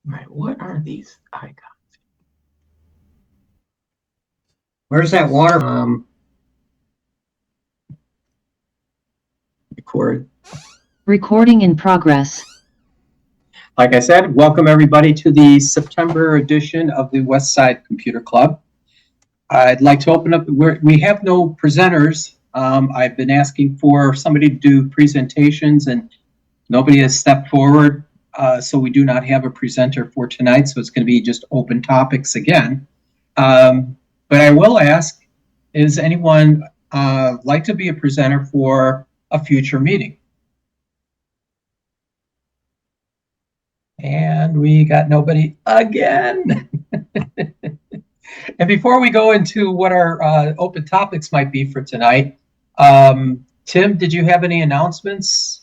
Right, what are these icons? Where's that water? Record. Recording in progress. Like I said, welcome everybody to the September edition of the West Side Computer Club. I'd like to open up, we have no presenters. I've been asking for somebody to do presentations and nobody has stepped forward. So we do not have a presenter for tonight. So it's going to be just open topics again. But I will ask, is anyone like to be a presenter for a future meeting? And we got nobody again. And before we go into what our open topics might be for tonight, Tim, did you have any announcements?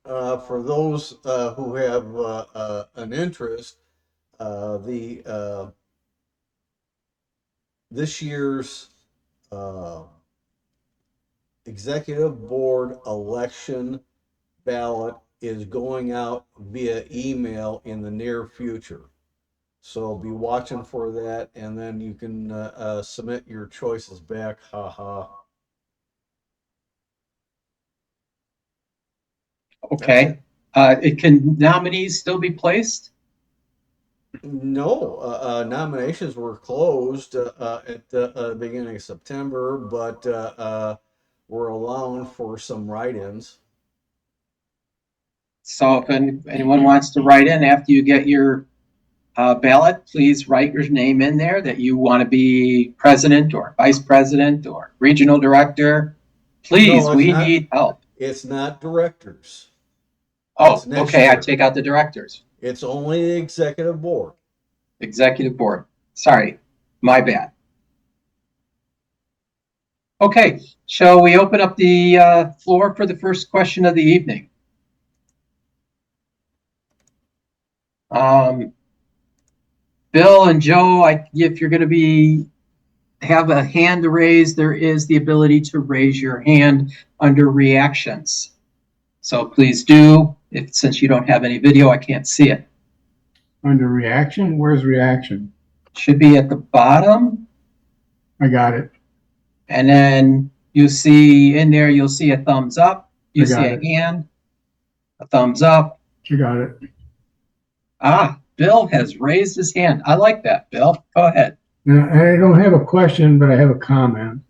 For those who have an interest, this year's executive board election ballot is going out via email in the near future. So be watching for that, and then you can submit your choices back. Okay. Can nominees still be placed? No, nominations were closed at the beginning of September, but we're allowing for some write-ins. So if anyone wants to write in after you get your ballot, please write your name in there that you want to be president or vice president or regional director. Please, No, we need help. It's not directors. Oh, okay, I take out the directors. It's only the executive board. Executive board. Sorry, my bad. Okay, shall we open up the floor for the first question of the evening? Bill and Joe, if you're going to have a hand to raise, there is the ability to raise your hand under reactions. So please do. Since you don't have any video, I can't see it. Under reaction? Where's reaction? Should be at the bottom. I got it. And then you see in there, you'll see a thumbs up. You see a hand, a thumbs up. You got it. Ah, Bill has raised his hand. I like that, Bill. Go ahead. Now, I don't have a question, but I have a comment.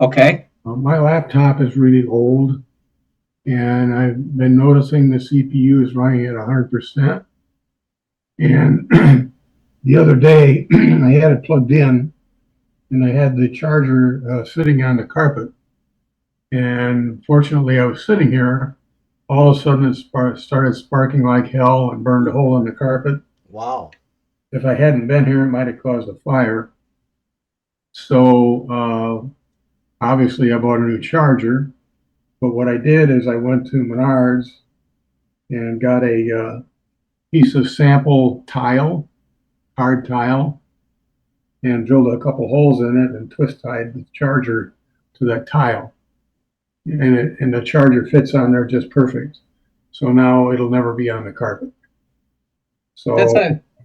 Okay. My laptop is really old, and I've been noticing the CPU is running at 100%. And the other day, I had it plugged in, and I had the charger sitting on the carpet. And fortunately, I was sitting here. All of a sudden, it started sparking like hell and burned a hole in the carpet. Wow. If I hadn't been here, it might have caused a fire. So obviously, I bought a new charger. But what I did is I went to Menards and got a piece of sample tile, hard tile, and drilled a couple holes in it and twist tied the charger to that tile. And the charger fits on there just perfect. So now it'll never be on the carpet. So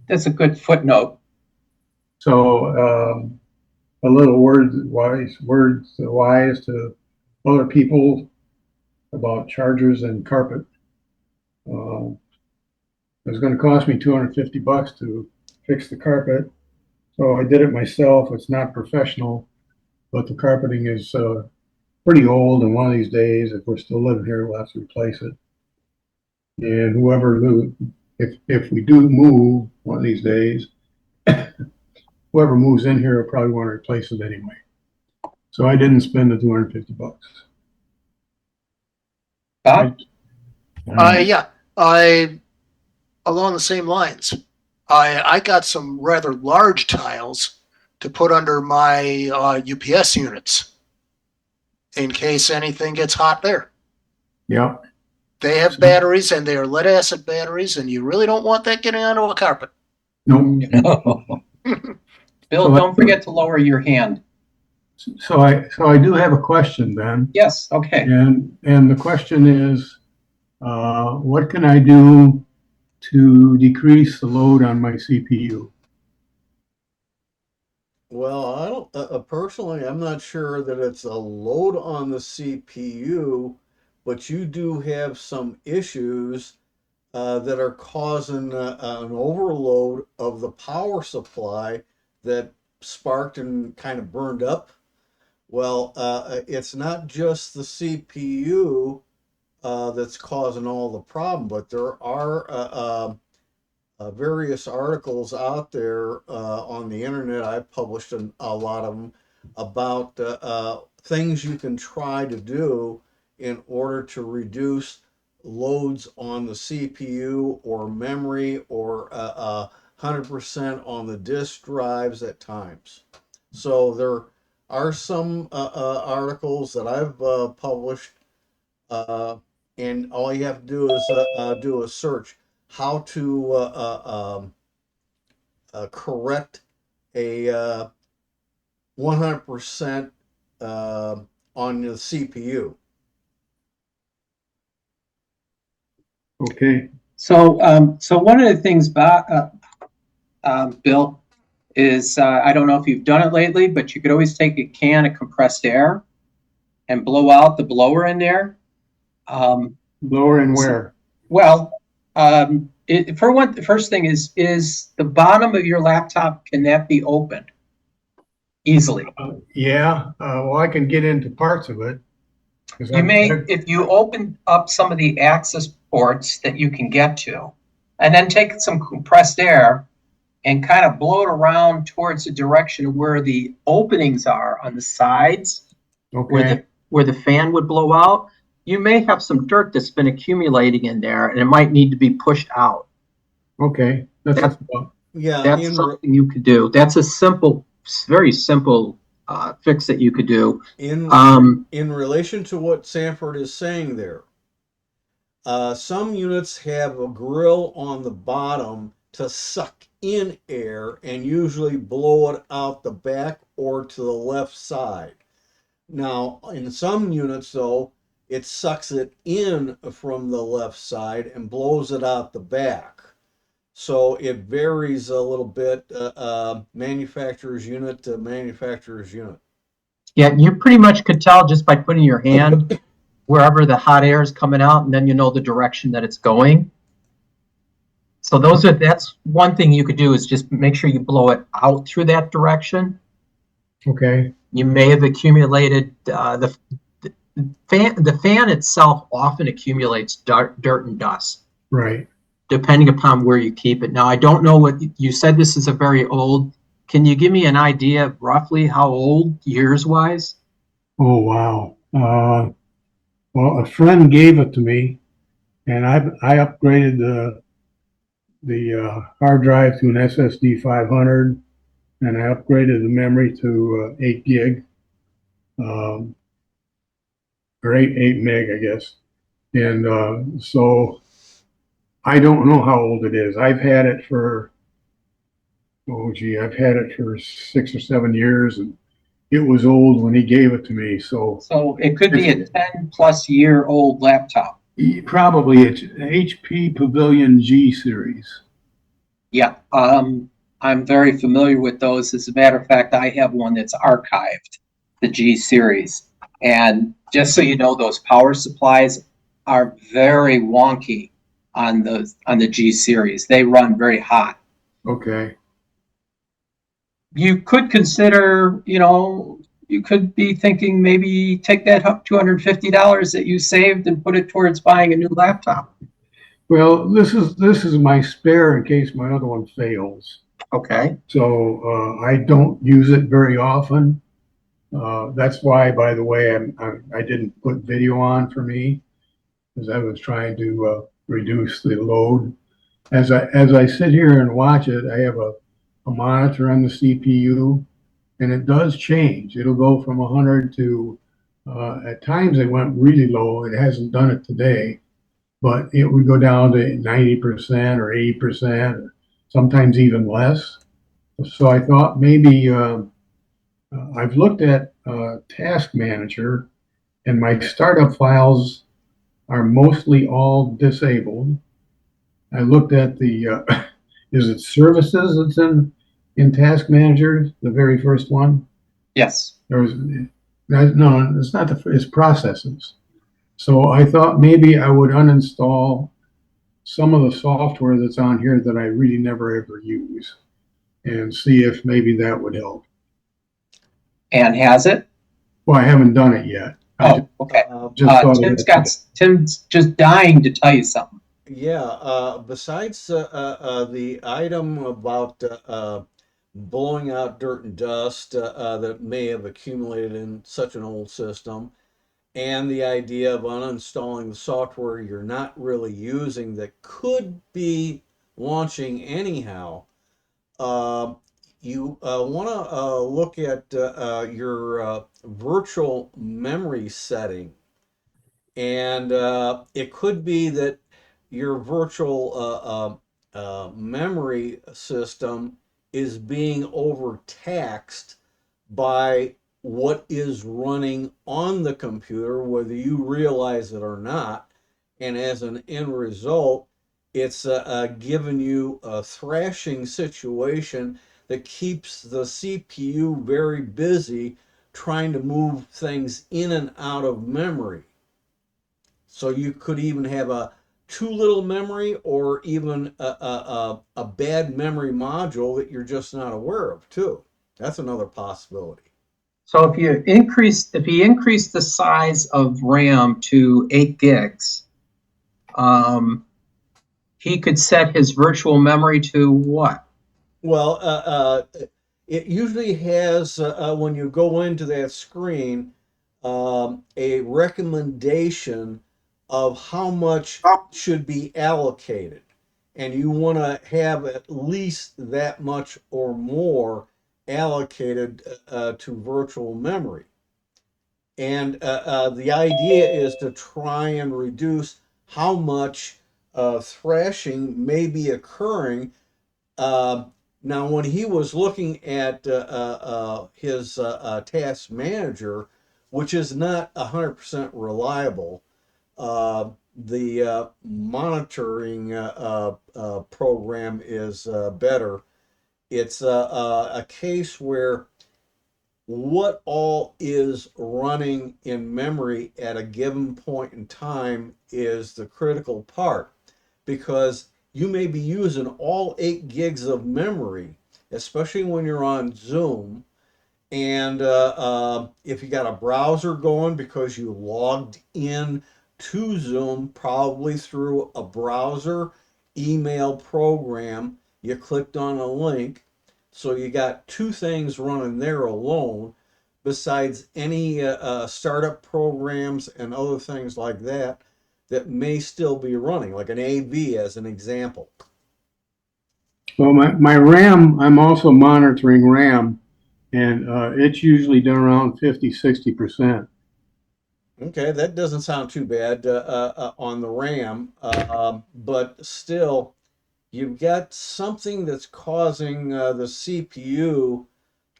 that's a good footnote. So a little words wise to other people about chargers and carpet. It was going to cost me $250 to fix the carpet. So I did it myself. It's not professional, but the carpeting is pretty old, and one of these days, if we're still living here, we'll have to replace it. And if we do move one of these days, whoever moves in here will probably want to replace it anyway. So I didn't spend the $250. Bob? Along the same lines. I got some rather large tiles to put under my UPS units in case anything gets hot there. Yep. They have batteries, and they are lead acid batteries, and you really don't want that getting onto a carpet. Nope. Bill, don't forget to lower your hand. So I do have a question, Ben. Yes, okay. And the question is, what can I do to decrease the load on my CPU? Well, I don't, personally, I'm not sure that it's a load on the CPU, but you do have some issues that are causing an overload of the power supply that sparked and kind of burned up. Well, it's not just the CPU that's causing all the problem, but there are various articles out there on the internet. I've published a lot of them about things you can try to do in order to reduce loads on the CPU or memory or 100% on the disk drives at times. So there are some articles that I've published, and all you have to do is do a search how to correct a 100% on the CPU. Okay. So one of the things, Bill, is I don't know if you've done it lately, but you could always take a can of compressed air and blow out the blower in there. Lower and where? Well, the first thing is the bottom of your laptop, can that be opened easily? Yeah. Well, I can get into parts of it. You may, if you open up some of the access ports that you can get to, and then take some compressed air and kind of blow it around towards the direction of where the openings are on the sides, Okay. where the fan would blow out, you may have some dirt that's been accumulating in there, and it might need to be pushed out. Okay. That's Yeah, something you could do. That's a simple, very simple fix that you could do. in relation to what Sanford is saying there, some units have a grill on the bottom to suck in air and usually blow it out the back or to the left side. Now, in some units, though, it sucks it in from the left side and blows it out the back. So it varies a little bit, manufacturer's unit to manufacturer's unit. Yeah, you pretty much could tell just by putting your hand wherever the hot air is coming out, and then you know the direction that it's going. So that's one thing you could do, is just make sure you blow it out through that direction. Okay. You may have accumulated the fan itself often accumulates dirt and dust. Right. Depending upon where you keep it. Now, I don't know what you said. This is a very old. Can you give me an idea of roughly how old, years wise? Oh, wow. Well, a friend gave it to me, and I upgraded the hard drive to an SSD 500, and I upgraded the memory to 8 gig, or 8 meg, I guess. And so I don't know how old it is. I've had it for, I've had it for 6 or 7 years, and it was old when he gave it to me. So it could be a 10-plus-year-old laptop. Probably it's HP Pavilion G series. Yeah, I'm very familiar with those. As a matter of fact, I have one that's archived, the G series. And just so you know, those power supplies are very wonky on the G series. They run very hot. Okay. You could consider, you could be thinking maybe take that $250 that you saved and put it towards buying a new laptop. Well, this is my spare in case my other one fails. Okay. So I don't use it very often. That's why, by the way, I didn't put video on for me, because I was trying to reduce the load. As I sit here and watch it, I have a monitor on the CPU, and it does change. It'll go from 100 to, at times it went really low. It hasn't done it today, but it would go down to 90% or 80%, or sometimes even less. So I thought maybe I've looked at Task Manager, and my startup files are mostly all disabled. I looked at the, is it services that's in Task Manager, the very first one? Yes. No, it's not it's processes. So I thought maybe I would uninstall some of the software that's on here that I really never ever use and see if maybe that would help. And has it? Well, I haven't done it yet. Oh, okay. Just thought of Tim's just dying to tell you something. Yeah, besides the item about blowing out dirt and dust that may have accumulated in such an old system, and the idea of uninstalling the software you're not really using that could be launching anyhow, uh, you want to look at your virtual memory setting. And it could be that your virtual memory system is being overtaxed by what is running on the computer, whether you realize it or not. And as an end result, it's given you a thrashing situation that keeps the CPU very busy trying to move things in and out of memory. So you could even have a too little memory or even a bad memory module that you're just not aware of too. That's another possibility. So if you increase the size of RAM to 8 gigs, he could set his virtual memory to what? Well, it usually has, when you go into that screen, a recommendation of how much should be allocated. And you want to have at least that much or more allocated to virtual memory. And the idea is to try and reduce how much thrashing may be occurring. Uh, Now, when he was looking at his task manager, which is not 100% reliable, the monitoring program is better. It's a case where what all is running in memory at a given point in time is the critical part, because you may be using all 8 gigs of memory, especially when you're on Zoom. And if you got a browser going because you logged in to Zoom, probably through a browser email program, you clicked on a link. So you got 2 things running there alone, besides any startup programs and other things like that that may still be running, like an AV as an example. Well, my RAM, I'm also monitoring RAM, and it's usually done around 50-60%. Okay, that doesn't sound too bad on the RAM, but still, you've got something that's causing the CPU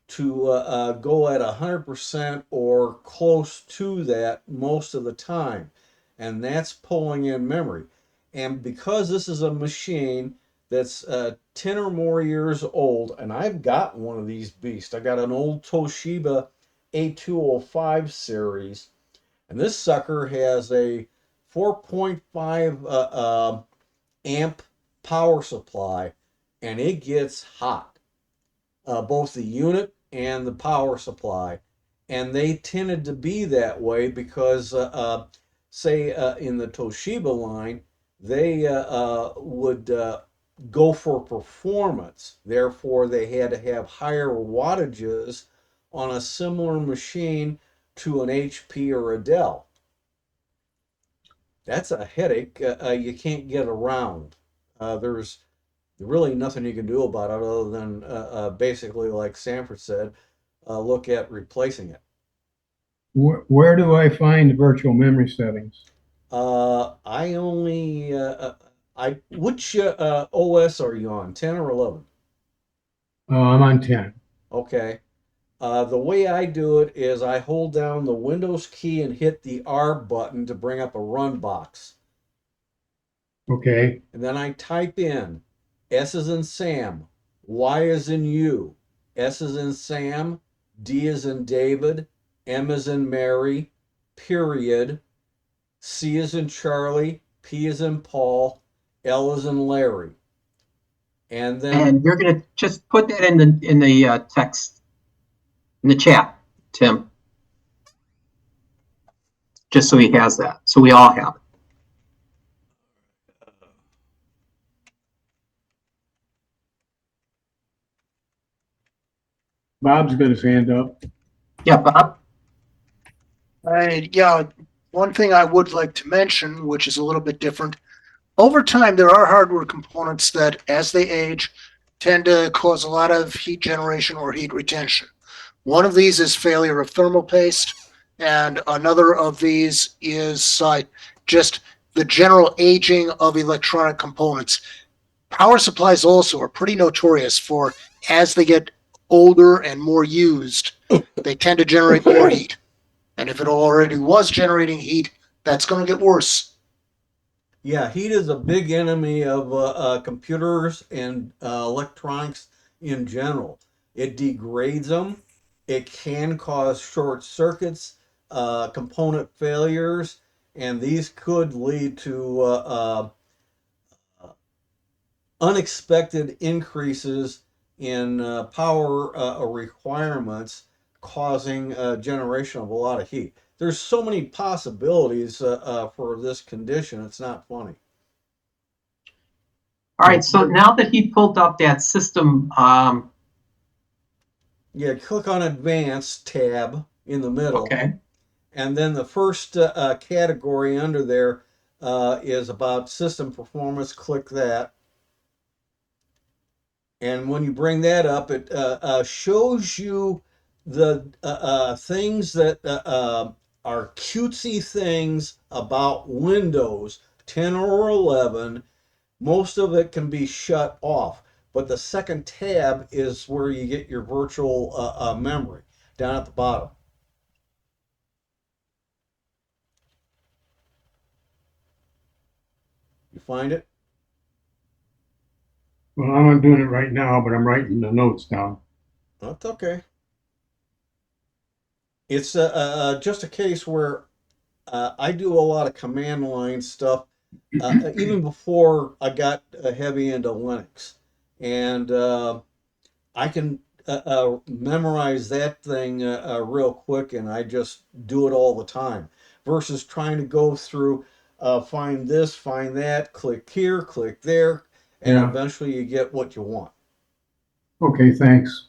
to go at 100% or close to that most of the time, and that's pulling in memory. And because this is a machine that's 10 or more years old, and I've got one of these beasts, I got an old Toshiba A205 series, and this sucker has a 4.5 amp power supply, and it gets hot, both the unit and the power supply. And they tended to be that way because, say, in the Toshiba line, they would go for performance. Therefore, they had to have higher wattages on a similar machine to an HP or a Dell. That's a headache you can't get around. There's really nothing you can do about it other than basically, like Sanford said, look at replacing it. Where do I find virtual memory settings? I only, which OS are you on, 10 or 11? I'm on 10. Okay. The way I do it is I hold down the Windows key and hit the R button to bring up a run box. Okay. And then I type in S as in Sam, Y as in you, S as in Sam, D as in David, M as in Mary, period, C as in Charlie, P as in Paul, L as in Larry. And then And you're going to just put that in the text, in the chat, Tim, just so he has that. So we all have it. Bob's got his hand up. Yeah, Bob? Yeah, one thing I would like to mention, which is a little bit different, over time, there are hardware components that, as they age, tend to cause a lot of heat generation or heat retention. One of these is failure of thermal paste, and another of these is just the general aging of electronic components. Power supplies also are pretty notorious for, as they get older and more used, they tend to generate more heat. And if it already was generating heat, that's going to get worse. yeah, heat is a big enemy of computers and electronics in general. It degrades them. It can cause short circuits, component failures, and these could lead to unexpected increases in power requirements, causing generation of a lot of heat. There's so many possibilities for this condition. It's not funny. All right, so now that he pulled up that system, Yeah, click on Advanced tab in the middle. okay, And then the first category under there is about system performance. Click that. And when you bring that up, it shows you the things that are cutesy things about Windows 10 or 11. Most of it can be shut off. But the second tab is where you get your virtual memory down at the bottom. You find it? Well, I'm not doing it right now, but I'm writing the notes down. That's okay. It's just a case where I do a lot of command line stuff, even before I got heavy into Linux. And I can memorize that thing real quick, and I just do it all the time versus trying to go through, find this, find that, click here, click there, and Yeah. eventually you get what you want. Okay, thanks.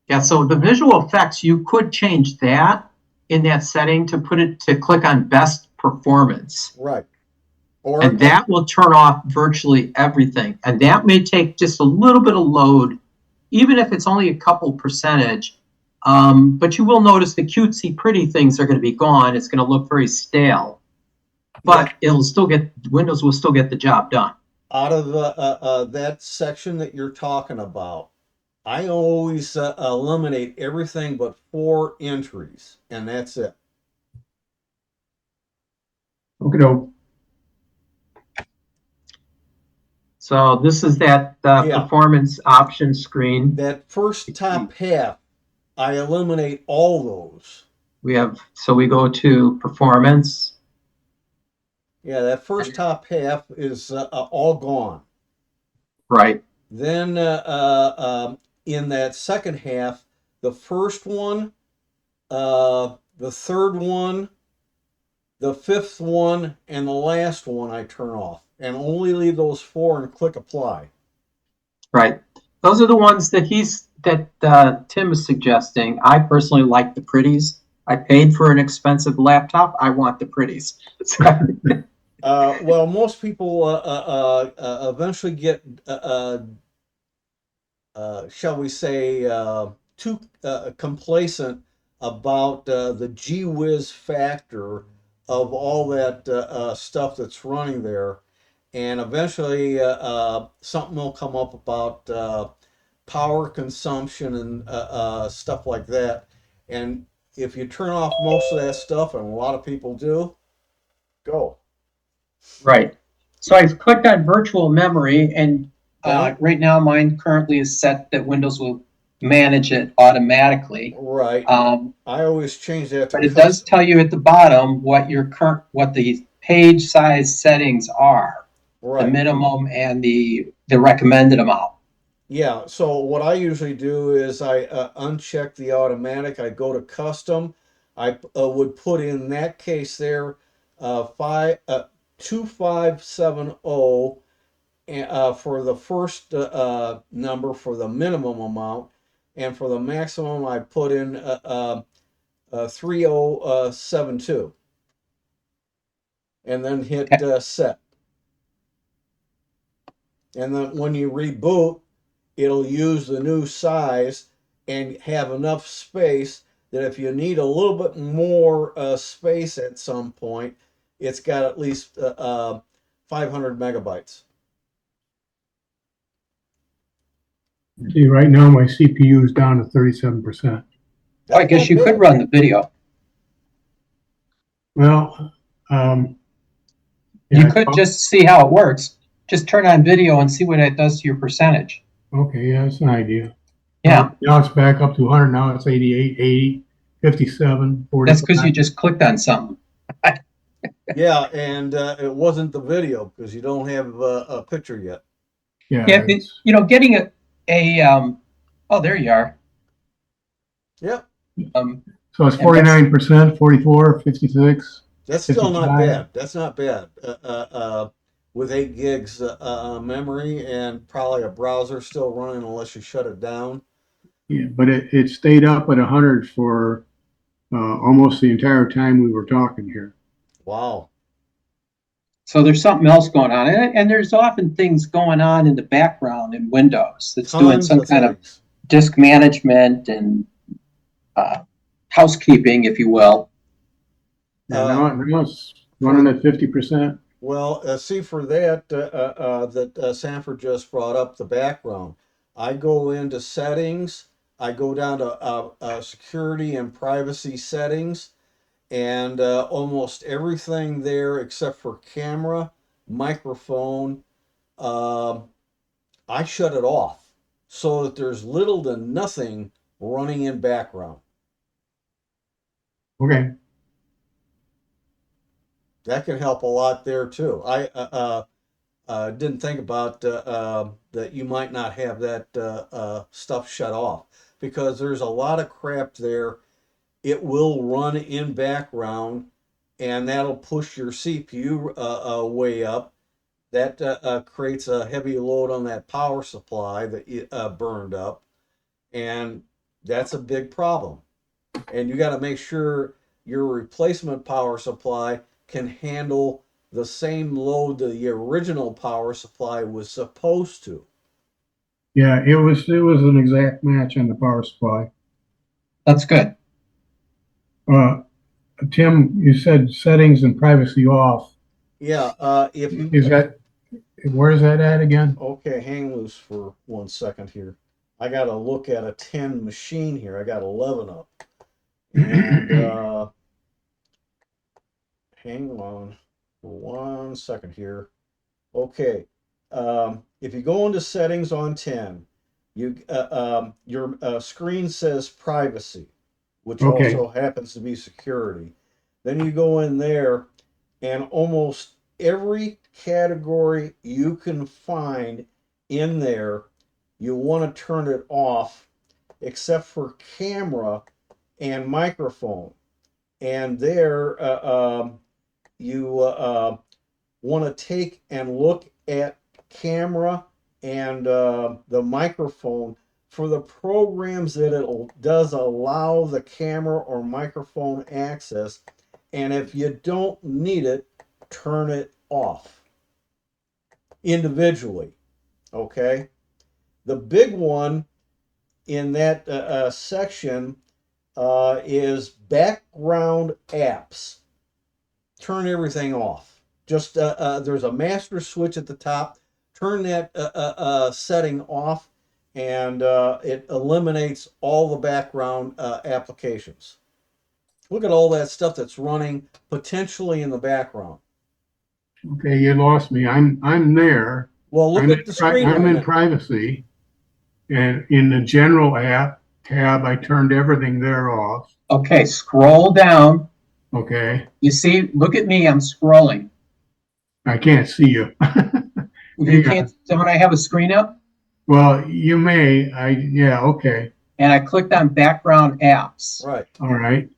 yeah, so the visual effects, you could change that in that setting to put it to click on best performance. Right. Or And that will turn off virtually everything. And that may take just a little bit of load, even if it's only a couple percentage. But you will notice the cutesy pretty things are going to be gone. It's going to look very stale, but it'll still get, Windows will still get the job done. out of that section that you're talking about, I always eliminate everything but 4 entries, and that's it. Okay, no. So this is that Yeah. performance option screen. That first top half, I eliminate all those. We have, so we go to performance. Yeah, that first top half is all gone. Right. Then in that second half, the first one, the third one, the fifth one, and the last one I turn off, and only leave those 4 and click apply. Right. Those are the ones that Tim is suggesting. I personally like the pretties. I paid for an expensive laptop. I want the pretties. Well, most people eventually get, shall we say, too complacent about the gee whiz factor of all that stuff that's running there. And eventually something will come up about power consumption and stuff like that. And if you turn off most of that stuff, and a lot of people do, go. Right. So I clicked on virtual memory, and Okay. right now mine currently is set that Windows will manage it automatically. Right. Um, I always change that to but it does custom. tell you at the bottom what what the page size settings are, the Right. minimum and the recommended amount. Yeah. So what I usually do is I uncheck the automatic. I go to custom. I would put in that case there, 2570 for the first number for the minimum amount, and for the maximum I put in 3072, and then hit Okay. set. And then when you reboot, it'll use the new size and have enough space that if you need a little bit more space at some point, it's got at least 500 megabytes. See, right now my CPU is down to 37%. Oh, I That's guess not you could bad. run the video. Well, um, You yeah, could just see how it works. Just turn on video and see what it does to your percentage. okay, yeah, that's an idea. Yeah, Now it's back up to 100. Now it's 88, 80, 57, that's because 45. you just clicked on something. Yeah, and it wasn't the video because you don't have a picture yet. Yeah, Yeah, getting oh, there you are. Yep, Um, so it's and what's 49%, 44, 56, that's still not 55. bad. That's not bad. With 8 gigs memory and probably a browser still running unless you shut it down. Yeah, but it stayed up at 100 for almost the entire time we were talking here. Wow. So there's something else going on, and there's often things going on in the background in Windows that's doing Tons some of kind of things. disk management and uh, housekeeping, if you will. Yeah, Uh, now it's running for at 50%. Well, see for that that Sanford just brought up the background. I go into settings. I go down to security and privacy settings, and almost everything there except for camera, microphone, uh, I shut it off so that there's little to nothing running in background. Okay. That can help a lot there too. I didn't think about that you might not have that stuff shut off because there's a lot of crap there. It will run in background, and that'll push your CPU way up. That creates a heavy load on that power supply that you burned up, and that's a big problem. And you got to make sure your replacement power supply can handle the same load the original power supply was supposed to. Yeah, it was an exact match on the power supply. That's good. Uh, Tim, you said settings and privacy off. Yeah, if you Is that where is that at again? okay, hang loose for 1 second here. I got to look at a 10 machine here. I got 11 up, and hang on for 1 second here. Okay. If you go into settings on 10, your screen says privacy, which Okay. also happens to be security. Then you go in there, and almost every category you can find in there, you want to turn it off, except for camera and microphone. And there, you want to take and look at camera and the microphone for the programs that it does allow the camera or microphone access. And if you don't need it, turn it off individually. Okay. The big one in that section is background apps. Turn everything off. Just there's a master switch at the top. Turn that setting off, and it eliminates all the background applications. Look at all that stuff that's running potentially in the background. Okay, you lost me. I'm there. Well, look at the screen I'm right in now. privacy, and in the general app tab, I turned everything there off. Okay, scroll down. Okay, You see, look at me, I'm scrolling. I can't see you. You can't, don't I have a screen up? Well, you may. Yeah, okay. And I clicked on background apps. Right. All right.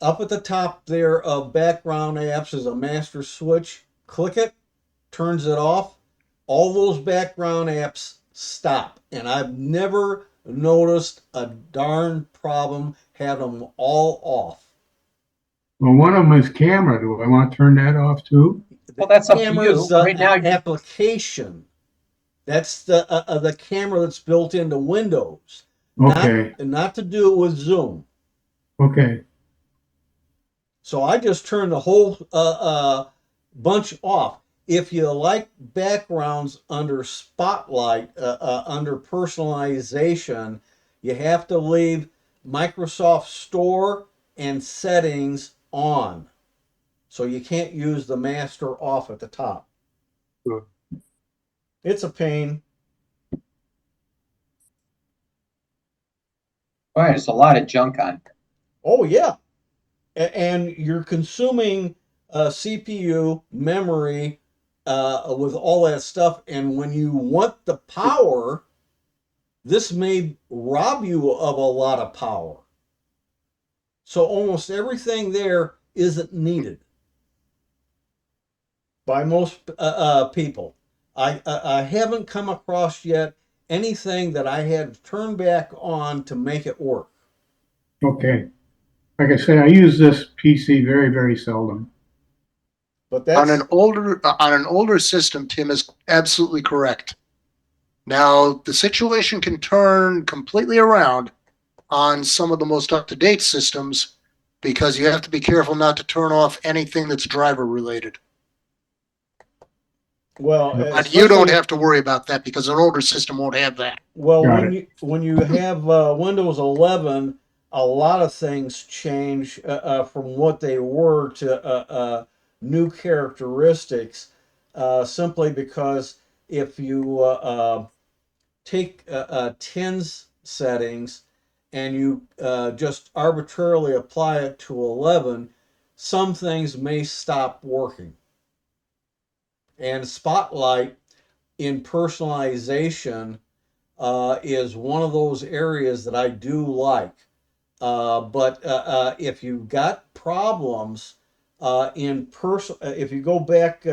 Up at the top there of background apps is a master switch. Click it, turns it off. All those background apps stop. And I've never noticed a darn problem having them all off. Well, one of them is camera. Do I want to turn that off too? Well, that's up to you. Camera's Right now, an application. That's the camera that's built into Windows. Okay. Not to do with Zoom. Okay. So I just turned the whole bunch off. If you like backgrounds under Spotlight, under personalization, you have to leave Microsoft Store and settings on. So you can't use the master off at the top. Good. It's a pain. all right, there's a lot of junk on. Oh, yeah. And you're consuming CPU, memory, with all that stuff. And when you want the power, this may rob you of a lot of power. So almost everything there isn't needed by most people. I haven't come across yet anything that I had to turn back on to make it work. Okay. Like I say, I use this PC very, very seldom. But that's On an older system, Tim is absolutely correct. Now, the situation can turn completely around on some of the most up-to-date systems because you have to be careful not to turn off anything that's driver related. well, And you don't have to worry about that because an older system won't have that. Well, Got when you have Windows 11, a lot of things change from what they were to new characteristics, simply because if you take 10's settings and you just arbitrarily apply it to 11, some things may stop working. And Spotlight in personalization is one of those areas that I do like. But if you've got problems if you go back,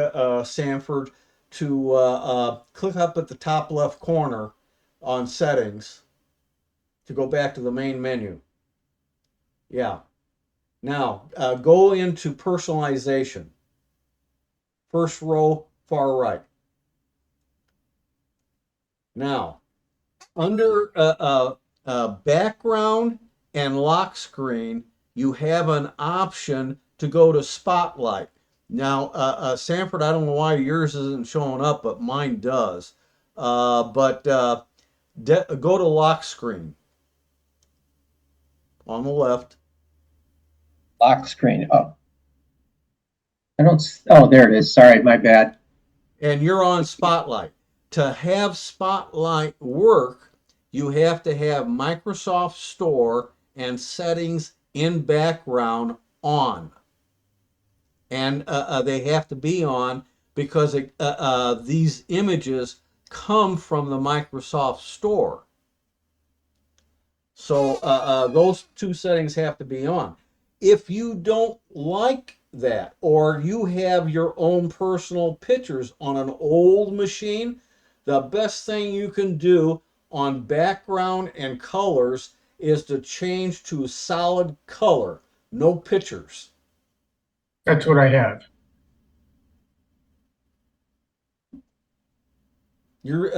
Sanford, to click up at the top left corner on settings to go back to the main menu. Yeah. Now, go into personalization. First row, far right. Now, under background and lock screen, you have an option to go to Spotlight. Now, Sanford, I don't know why yours isn't showing up, but mine does. But go to lock screen on the left. Lock screen. Oh, I don't. Oh, there it is. Sorry, my bad. And you're on Spotlight. To have Spotlight work, you have to have Microsoft Store and settings in background on. And they have to be on because these images come from the Microsoft Store. So those two settings have to be on. If you don't like that, or you have your own personal pictures on an old machine, the best thing you can do on background and colors is to change to solid color, no pictures. That's what I have. You're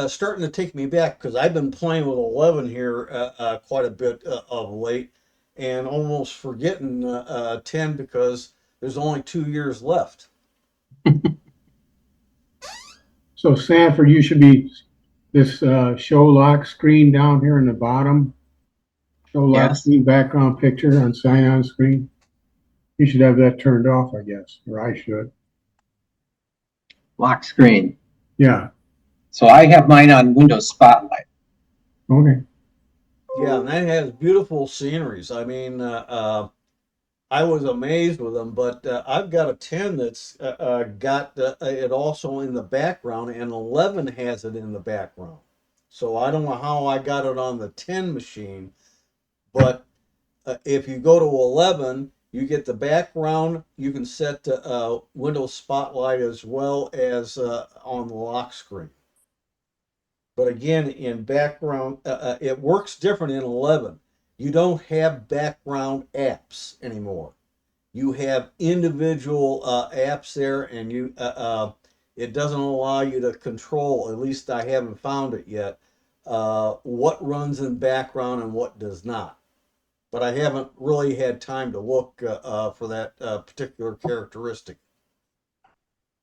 starting to take me back because I've been playing with 11 here quite a bit of late, and almost forgetting 10 because there's only 2 years left. So Sanford, you should be this show lock screen down here in the bottom show lock Yes. screen background picture on sign-on screen. You should have that turned off, I guess, or I should. Lock screen. Yeah, So I have mine on Windows Spotlight. okay. Yeah, and that has beautiful sceneries. I mean, I was amazed with them, but I've got a 10 that's got it also in the background, and 11 has it in the background. So I don't know how I got it on the 10 machine, but if you go to 11, you get the background. You can set Windows Spotlight as well as on the lock screen. But again, in background, it works different in 11. You don't have background apps anymore. You have individual apps there, and it doesn't allow you to control. At least I haven't found it yet. What runs in background and what does not. But I haven't really had time to look for that particular characteristic.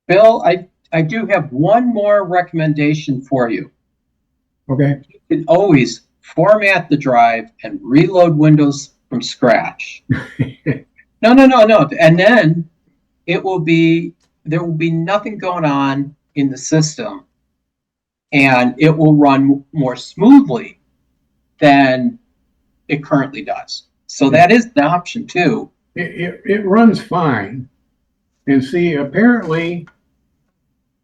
Bill, I do have one more recommendation for you. Okay. You can always format the drive and reload Windows from scratch. No. And then there will be nothing going on in the system, and it will run more smoothly than it currently does. So that is the option too. It runs fine. And see, apparently,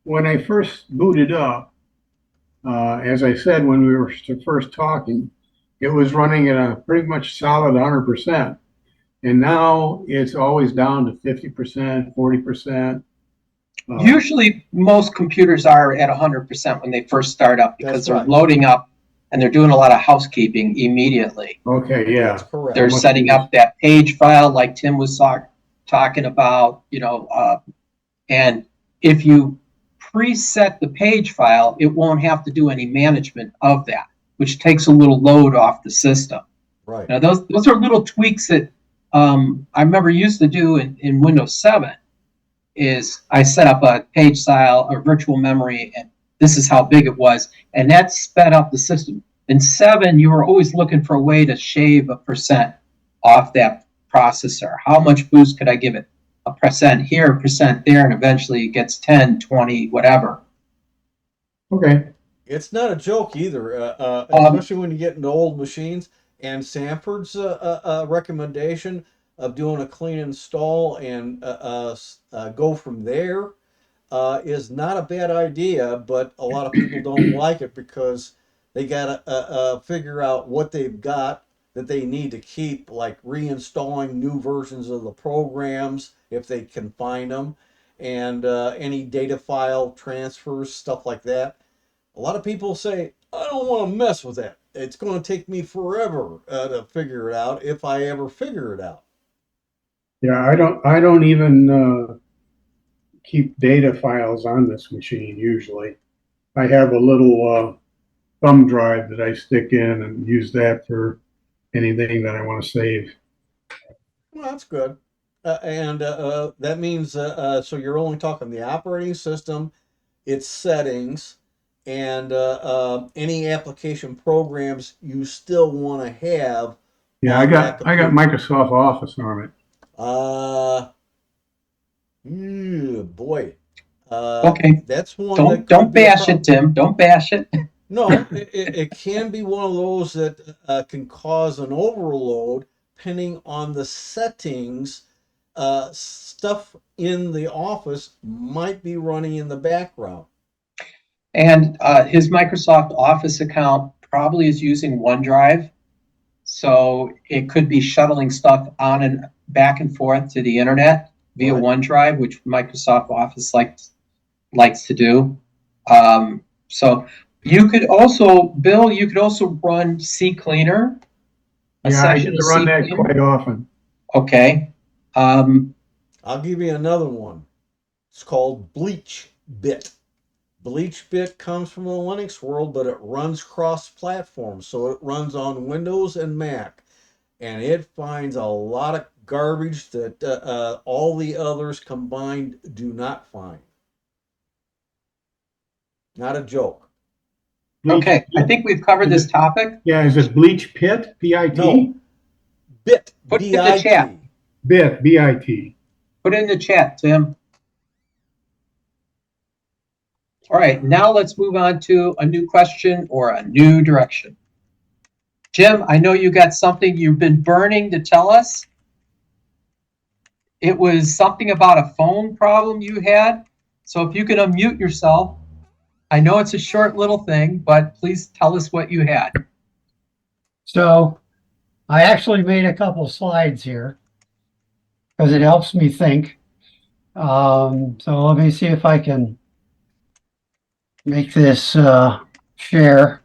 when I first booted up, as I said when we were first talking, it was running at a pretty much solid 100%. And now it's always down to 50%, 40%. Usually, most computers are at 100% when they first start up because they're loading up and they're doing a lot of housekeeping immediately. Okay, yeah. That's correct. They're setting up that page file like Tim was talking about, and if you preset the page file, it won't have to do any management of that, which takes a little load off the system. Right. Now, those are little tweaks that I remember used to do in Windows 7. Is I set up a page file or virtual memory, and this is how big it was, and that sped up the system. In 7, you were always looking for a way to shave a percent off that processor. How much boost could I give it? A percent here, a percent there, and eventually it gets 10, 20, whatever. Okay. It's not a joke either, especially when you get into old machines. And Sanford's recommendation of doing a clean install and go from there is not a bad idea, but a lot of people don't like it because they got to figure out what they've got that they need to keep, like reinstalling new versions of the programs if they can find them, and any data file transfers, stuff like that. A lot of people say, I don't want to mess with that. It's going to take me forever to figure it out if I ever figure it out. Yeah, I don't even keep data files on this machine usually. I have a little thumb drive that I stick in and use that for anything that I want to save. Well, that's good. And that means, so you're only talking the operating system, its settings, and any application programs you still want to have. Yeah, I got Microsoft Office on it. Boy. Okay. That's one. Don't bash it, Tim. Don't bash it. No, it can be one of those that can cause an overload depending on the settings. Stuff in the office might be running in the background. And his Microsoft Office account probably is using OneDrive. So it could be shuttling stuff on and back and forth to the internet via OneDrive, which Microsoft Office likes to do. So you could also, Bill, you could also run CCleaner. Yeah, I get to run that quite often. Okay. I'll give you another one. It's called BleachBit. BleachBit comes from the Linux world, but it runs cross-platform, so it runs on Windows and Mac, and it finds a lot of garbage that all the others combined do not find. Not a joke. Bleach Okay, I pit? think we've covered this topic. Yeah, is it bleach pit? P-I-T? No. Bit. Put it in the chat. B-I-T. Bit, B-I-T. Put it in the chat, Tim. All right, now let's move on to a new question or a new direction. Jim, I know you got something you've been burning to tell us. It was something about a phone problem you had. So if you can unmute yourself, I know it's a short little thing, but please tell us what you had. So I actually made a couple slides here because it helps me think. So let me see if I can make this share.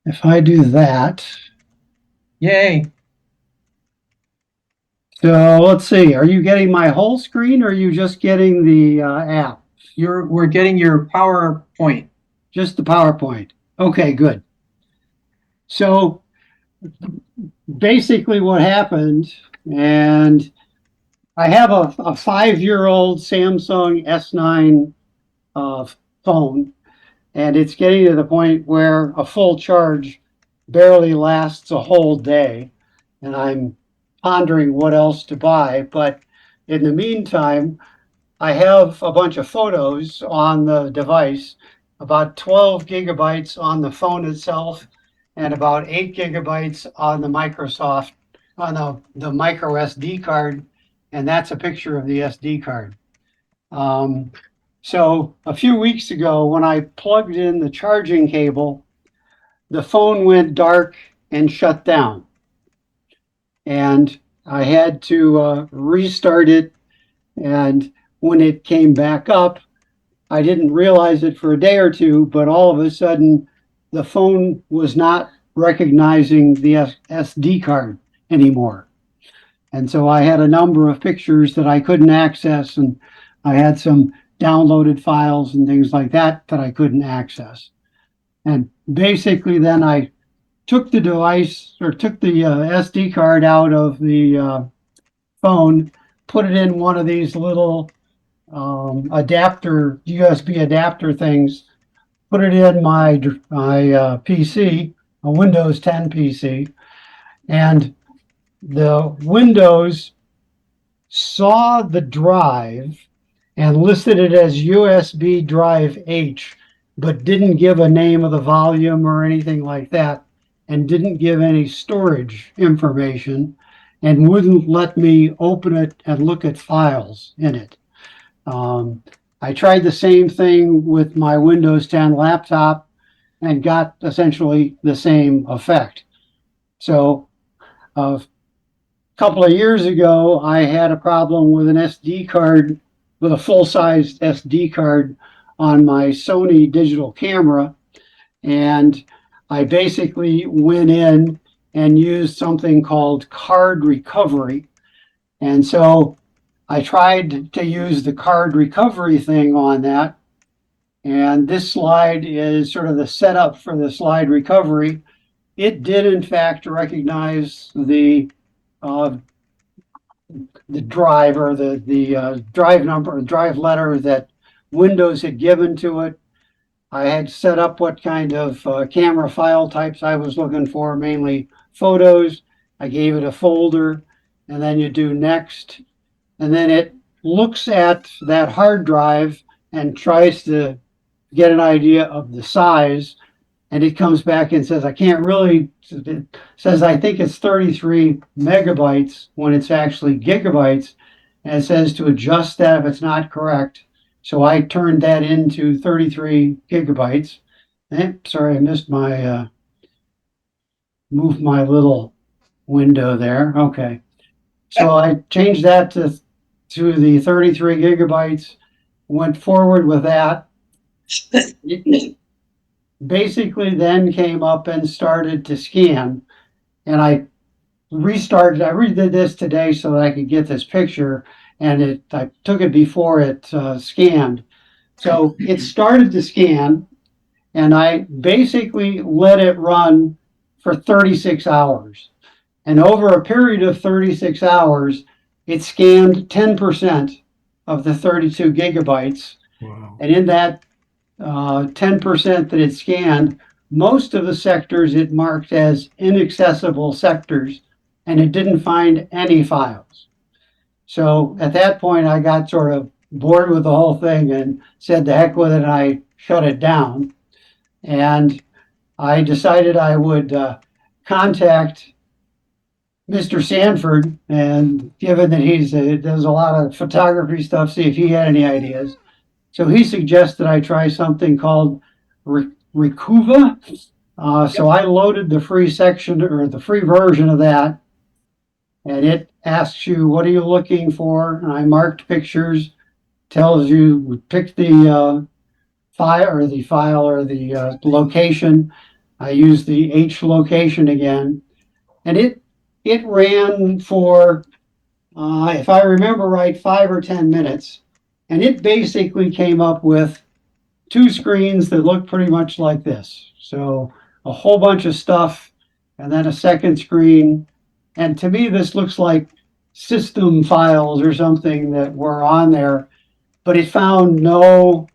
If I do that. Yay. So let's see, are you getting my whole screen or are you just getting the app? We're getting your PowerPoint. Just the PowerPoint. Okay, good. So basically what happened, and I have a 5-year-old Samsung S9 phone, and it's getting to the point where a full charge barely lasts a whole day, and I'm pondering what else to buy. But in the meantime, I have a bunch of photos on the device, about 12 gigabytes on the phone itself, and about 8 gigabytes on the Microsoft, on the micro SD card, and that's a picture of the SD card. So a few weeks ago, when I plugged in the charging cable, the phone went dark and shut down. And I had to restart it. And when it came back up, I didn't realize it for a day or two, but all of a sudden, the phone was not recognizing the SD card anymore. And so I had a number of pictures that I couldn't access, and I had some downloaded files and things like that I couldn't access. And basically then I took the device, or took the SD card out of the phone, put it in one of these little USB adapter things, put it in my PC, a Windows 10 PC, and the Windows saw the drive and listed it as USB drive H, but didn't give a name of the volume or anything like that, and didn't give any storage information, and wouldn't let me open it and look at files in it. I tried the same thing with my Windows 10 laptop and got essentially the same effect. So a couple of years ago, I had a problem with an SD card, with a full-size SD card on my Sony digital camera. And I basically went in and used something called CardRecovery. And so I tried to use the CardRecovery thing on that. And this slide is sort of the setup for the slide recovery. It did, in fact, recognize the drive, or the drive number, drive letter that Windows had given to it. I had set up what kind of camera file types I was looking for, mainly photos. I gave it a folder, and then you do next. And then it looks at that hard drive and tries to get an idea of the size. And it comes back and says, I can't really, it says, I think it's 33 megabytes when it's actually gigabytes. And it says to adjust that if it's not correct. So I turned that into 33 gigabytes. Sorry, I missed my, moved my little window there. Okay. So I changed that to the 33 gigabytes, went forward with that. It basically then came up and started to scan, and I redid this today so that I could get this picture, and I took it before it scanned. So it started to scan, and I basically let it run for 36 hours. And over a period of 36 hours, it scanned 10% of the 32 gigabytes. Wow. And in that 10% that it scanned, most of the sectors it marked as inaccessible sectors, and it didn't find any files. So at that point, I got sort of bored with the whole thing and said, the heck with it, and I shut it down. And I decided I would contact Mr. Sanford, and given that he does a lot of photography stuff, see if he had any ideas. So he suggested I try something called ReCuva. So I loaded the free section or the free version of that, and it asks you, what are you looking for? And I marked pictures, tells you pick the file or the location. I used the H location again, and it ran for, if I remember right, 5 or 10 minutes, and it basically came up with two screens that look pretty much like this. So a whole bunch of stuff, and then a second screen. And to me, this looks like system files or something that were on there, but it found no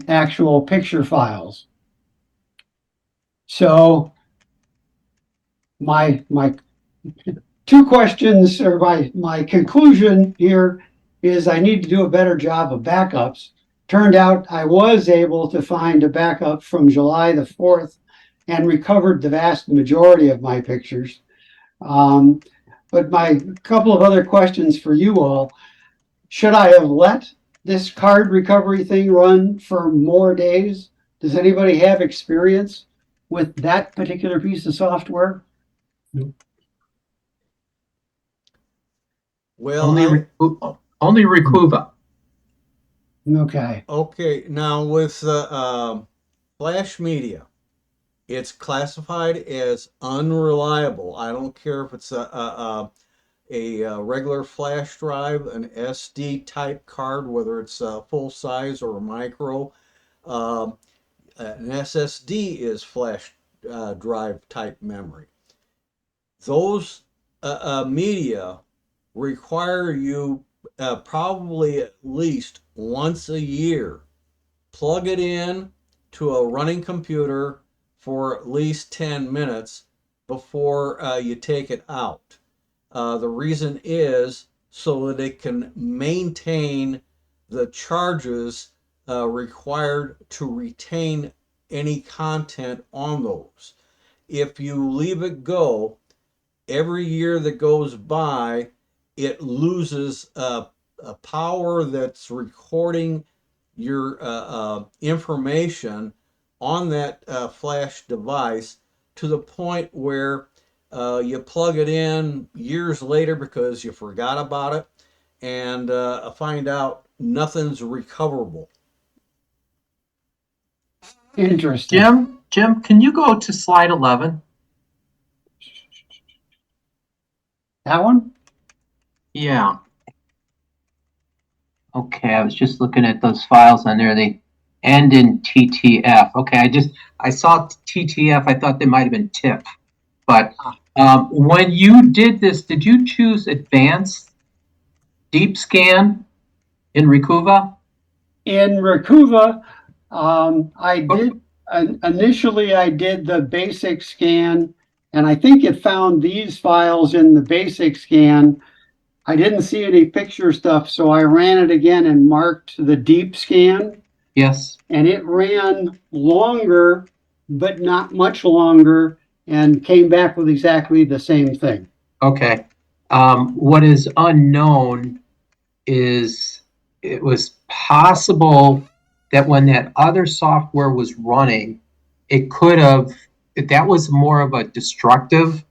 actual picture files. So my two questions, or my conclusion here is I need to do a better job of backups. Turned out I was able to find a backup from July the 4th and recovered the vast majority of my pictures. But my couple of other questions for you all. Should I have let this card recovery thing run for more days? Does anybody have experience with that particular piece of software? Well, Only ReCuva. Okay. okay, now with Flash Media, it's classified as unreliable. I don't care if it's a regular flash drive, an SD type card, whether it's full size or a micro. An SSD is flash drive type memory. Those media require you probably at least once a year plug it in to a running computer for at least 10 minutes before you take it out. The reason is so that it can maintain the charges required to retain any content on those. If you leave it go, every year that goes by, it loses a power that's recording your information on that flash device to the point where you plug it in years later because you forgot about it and find out nothing's recoverable. Interesting. Jim, can you go to slide 11? That one? Yeah. Okay, I was just looking at those files on there. They end in TTF. Okay, I saw TTF. I thought they might have been TIFF. But when you did this, did you choose advanced deep scan in ReCuva? In ReCuva, I did initially I did the basic scan, and I think it found these files in the basic scan. I didn't see any picture stuff, so I ran it again and marked the deep scan. Yes. And it ran longer, but not much longer, and came back with exactly the same thing. Okay. What is unknown is it was possible that when that other software was running, it could have, that was more of a destructive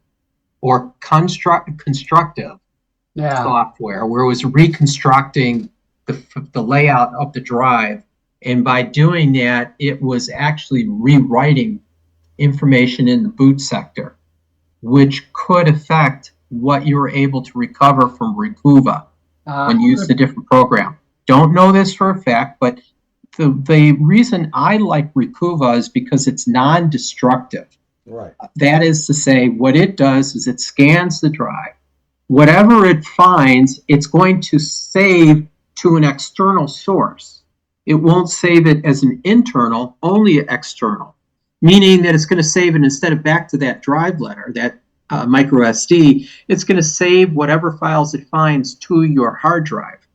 or constructive software where it was reconstructing the layout of the drive. And by doing that, it was actually rewriting information in the boot sector, which could affect what you were able to recover from ReCuva when you use a different program. Don't know this for a fact, but the reason I like ReCuva is because it's non-destructive. Right. That is to say, what it does is it scans the drive. Whatever it finds, it's going to save to an external source. It won't save it as an internal, only external, meaning that it's going to save it instead of back to that drive letter, that micro SD, it's going to save whatever files it finds to your hard drive.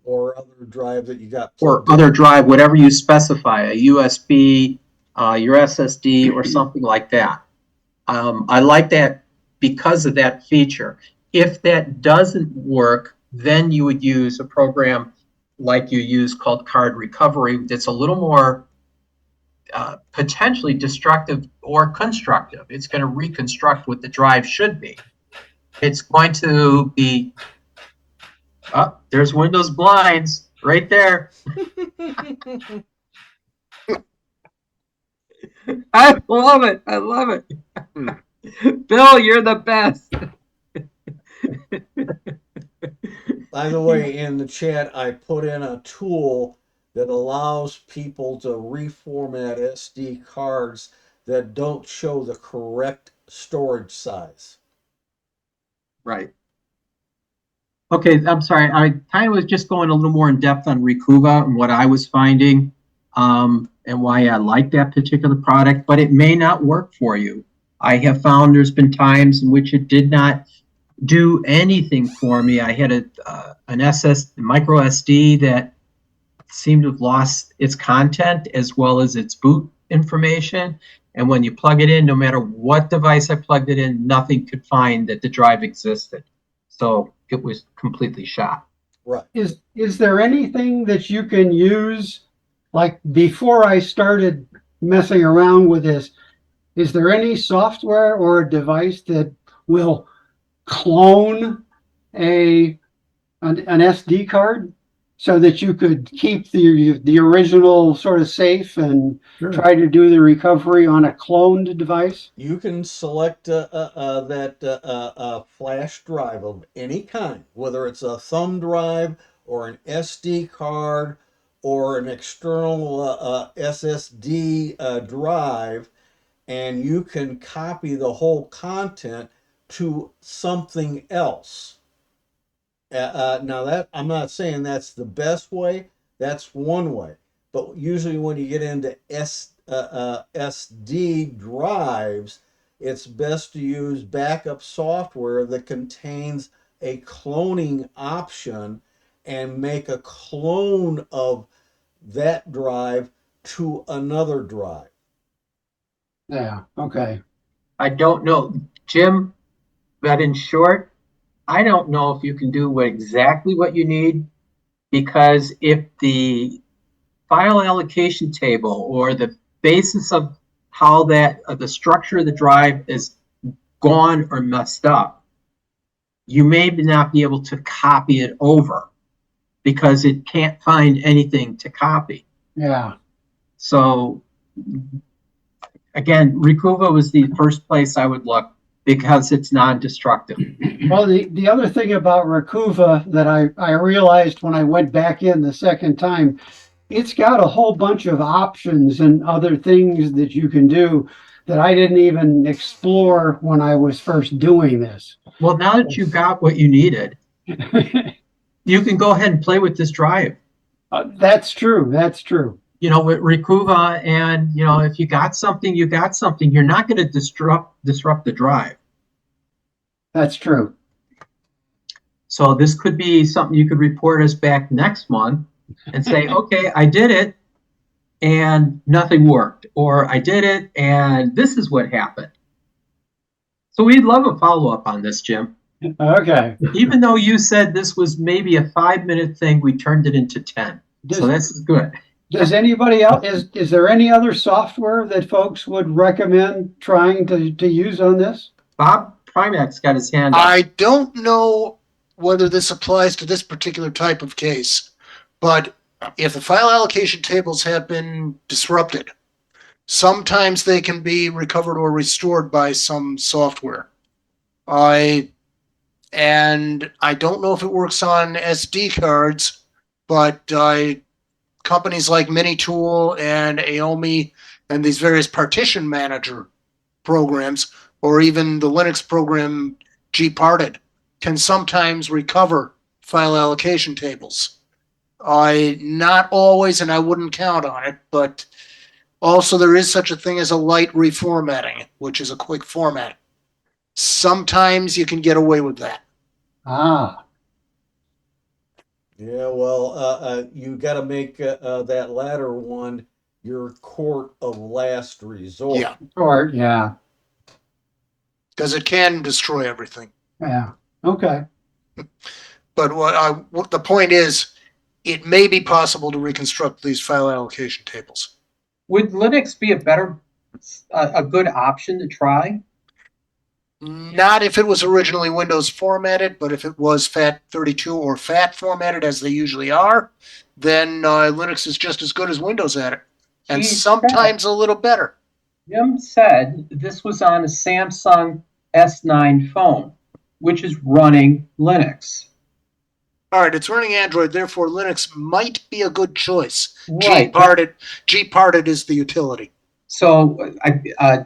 Or other drive that you got Or plugged in. other drive, whatever you specify, a USB, your SSD, or something like that. I like that because of that feature. If that doesn't work, then you would use a program like you use called CardRecovery that's a little more potentially destructive or constructive. It's going to reconstruct what the drive should be. It's going to be, there's Windows blinds right there. I love it. I love it. Bill, you're the best. By the way, in the chat, I put in a tool that allows people to reformat SD cards that don't show the correct storage size. Right. Okay, I'm sorry. I kind of was just going a little more in depth on ReCuva and what I was finding, and why I like that particular product, but it may not work for you. I have found there's been times in which it did not do anything for me. I had an micro SD that seemed to have lost its content as well as its boot information. And when you plug it in, no matter what device I plugged it in, nothing could find that the drive existed. So it was completely shot. Right. Is there anything that you can use, like before I started messing around with this, is there any software or a device that will clone an SD card so that you could keep the original sort of safe and try to do the recovery on a cloned device? You can select that flash drive of any kind, whether it's a thumb drive or an SD card or an external SSD drive, and you can copy the whole content to something else. Now that I'm not saying that's the best way, that's one way. But usually when you get into SD drives, it's best to use backup software that contains a cloning option and make a clone of that drive to another drive. Yeah, okay. I don't know, Jim, but in short, I don't know if you can do exactly what you need, because if the file allocation table or the basis of how that the structure of the drive is gone or messed up, you may not be able to copy it over because it can't find anything to copy. Yeah. So again, ReCuva was the first place I would look because it's non-destructive. Well, the other thing about ReCuva that I realized when I went back in the second time, it's got a whole bunch of options and other things that you can do that I didn't even explore when I was first doing this. Well, now that you got what you needed, you can go ahead and play with this drive. That's true. That's true. You know, with ReCuva, and you know, if you got something, you got something. You're not going to disrupt the drive. That's true. So this could be something you could report us back next month and say, okay, I did it and nothing worked, or I did it and this is what happened. So we'd love a follow-up on this, Jim. Okay. Even though you said this was maybe a 5-minute thing, we turned it into 10. So this is good. Does anybody else, is there any other software that folks would recommend trying to use on this? Bob Primack's got his hand up. I don't know whether this applies to this particular type of case, but if the file allocation tables have been disrupted, sometimes they can be recovered or restored by some software. And I don't know if it works on SD cards, but companies like Minitool and Aomi and these various partition manager programs, or even the Linux program gparted, can sometimes recover file allocation tables. Not always, and I wouldn't count on it, but also there is such a thing as a light reformatting, which is a quick format. Sometimes you can get away with that. Ah, Yeah, well, you got to make that latter one your court of last resort. Yeah, or, yeah, because it can destroy everything. yeah, okay. But what the point is, it may be possible to reconstruct these file allocation tables. Would Linux be a good option to try? Not if it was originally Windows formatted, but if it was FAT32 or FAT formatted, as they usually are, then Linux is just as good as Windows at it, and sometimes a little better. Jim said this was on a Samsung S9 phone, which is running Linux. All right, it's running Android, therefore Linux might be a good choice. Right. Gparted is the utility. So,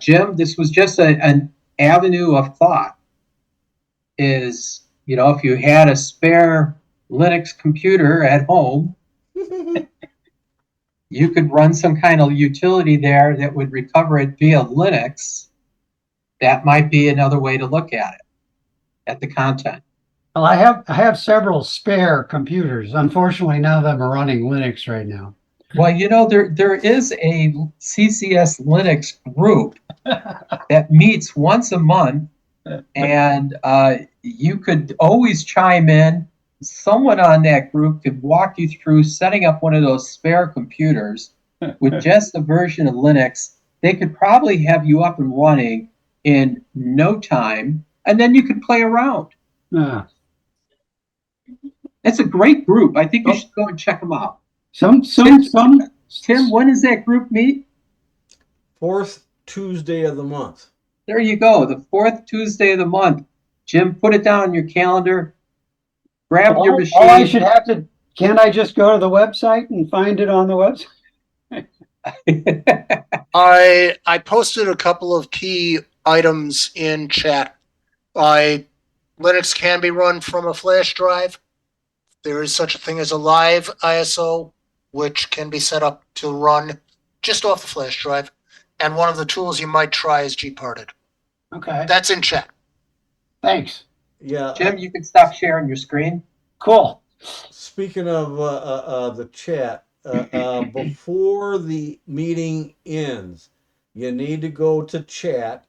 Jim, this was just an avenue of thought. Is, if you had a spare Linux computer at home, you could run some kind of utility there that would recover it via Linux. That might be another way to look at it, at the content. Well, I have several spare computers. Unfortunately, none of them are running Linux right now. Well, there is a CCS Linux group that meets once a month, and you could always chime in. Someone on that group could walk you through setting up one of those spare computers with just a version of Linux. They could probably have you up and running in no time, and then you could play around. It's a great group. I think you should go and check them out. Tim, when does that group meet? Fourth Tuesday of the month. There you go. The fourth Tuesday of the month. Jim, put it down on your calendar. Grab your machine. All I should have to, can't I just go to the website and find it on the website? I posted a couple of key items in chat. Linux can be run from a flash drive. There is such a thing as a live ISO, which can be set up to run just off the flash drive. And one of the tools you might try is Gparted. Okay. That's in chat. Thanks. Yeah. Jim, you can stop sharing your screen. Cool. Speaking of the chat, before the meeting ends, you need to go to chat.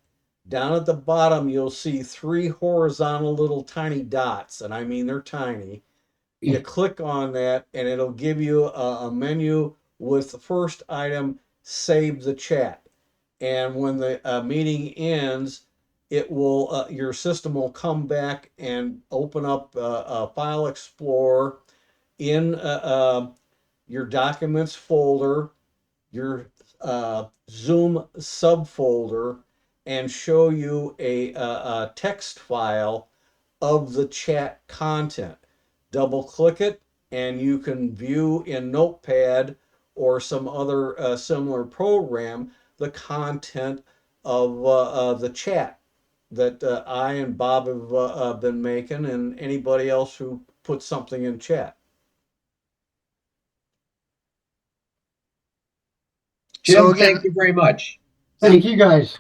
Down at the bottom, you'll see 3 horizontal little tiny dots, and I mean they're tiny. You click on that, and it'll give you a menu with the first item, save the chat. And when the meeting ends, it will your system will come back and open up a file explorer in your documents folder, your Zoom subfolder, and show you a text file of the chat content. Double click it and you can view in Notepad or some other similar program the content of the chat that I and Bob have been making, and anybody else who puts something in chat. Jim, thank you very much. Thank you, guys.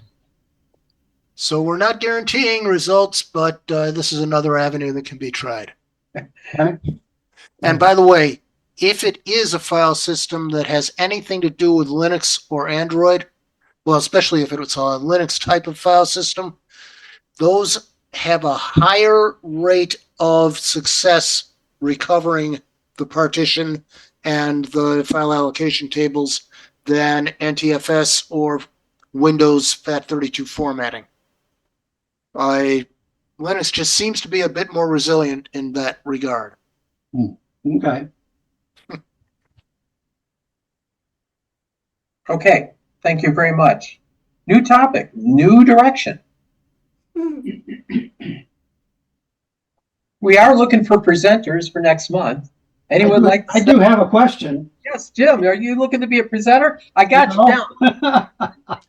So we're not guaranteeing results, but this is another avenue that can be tried. Okay. And by the way, if it is a file system that has anything to do with Linux or Android, well, especially if it's a Linux type of file system, those have a higher rate of success recovering the partition and the file allocation tables than NTFS or Windows FAT32 formatting. Linux just seems to be a bit more resilient in that regard. Okay. Okay, thank you very much. New topic, new direction. We are looking for presenters for next month. Anyone like to I do have a question. Yes, Jim, are you looking to be a presenter? I got you down.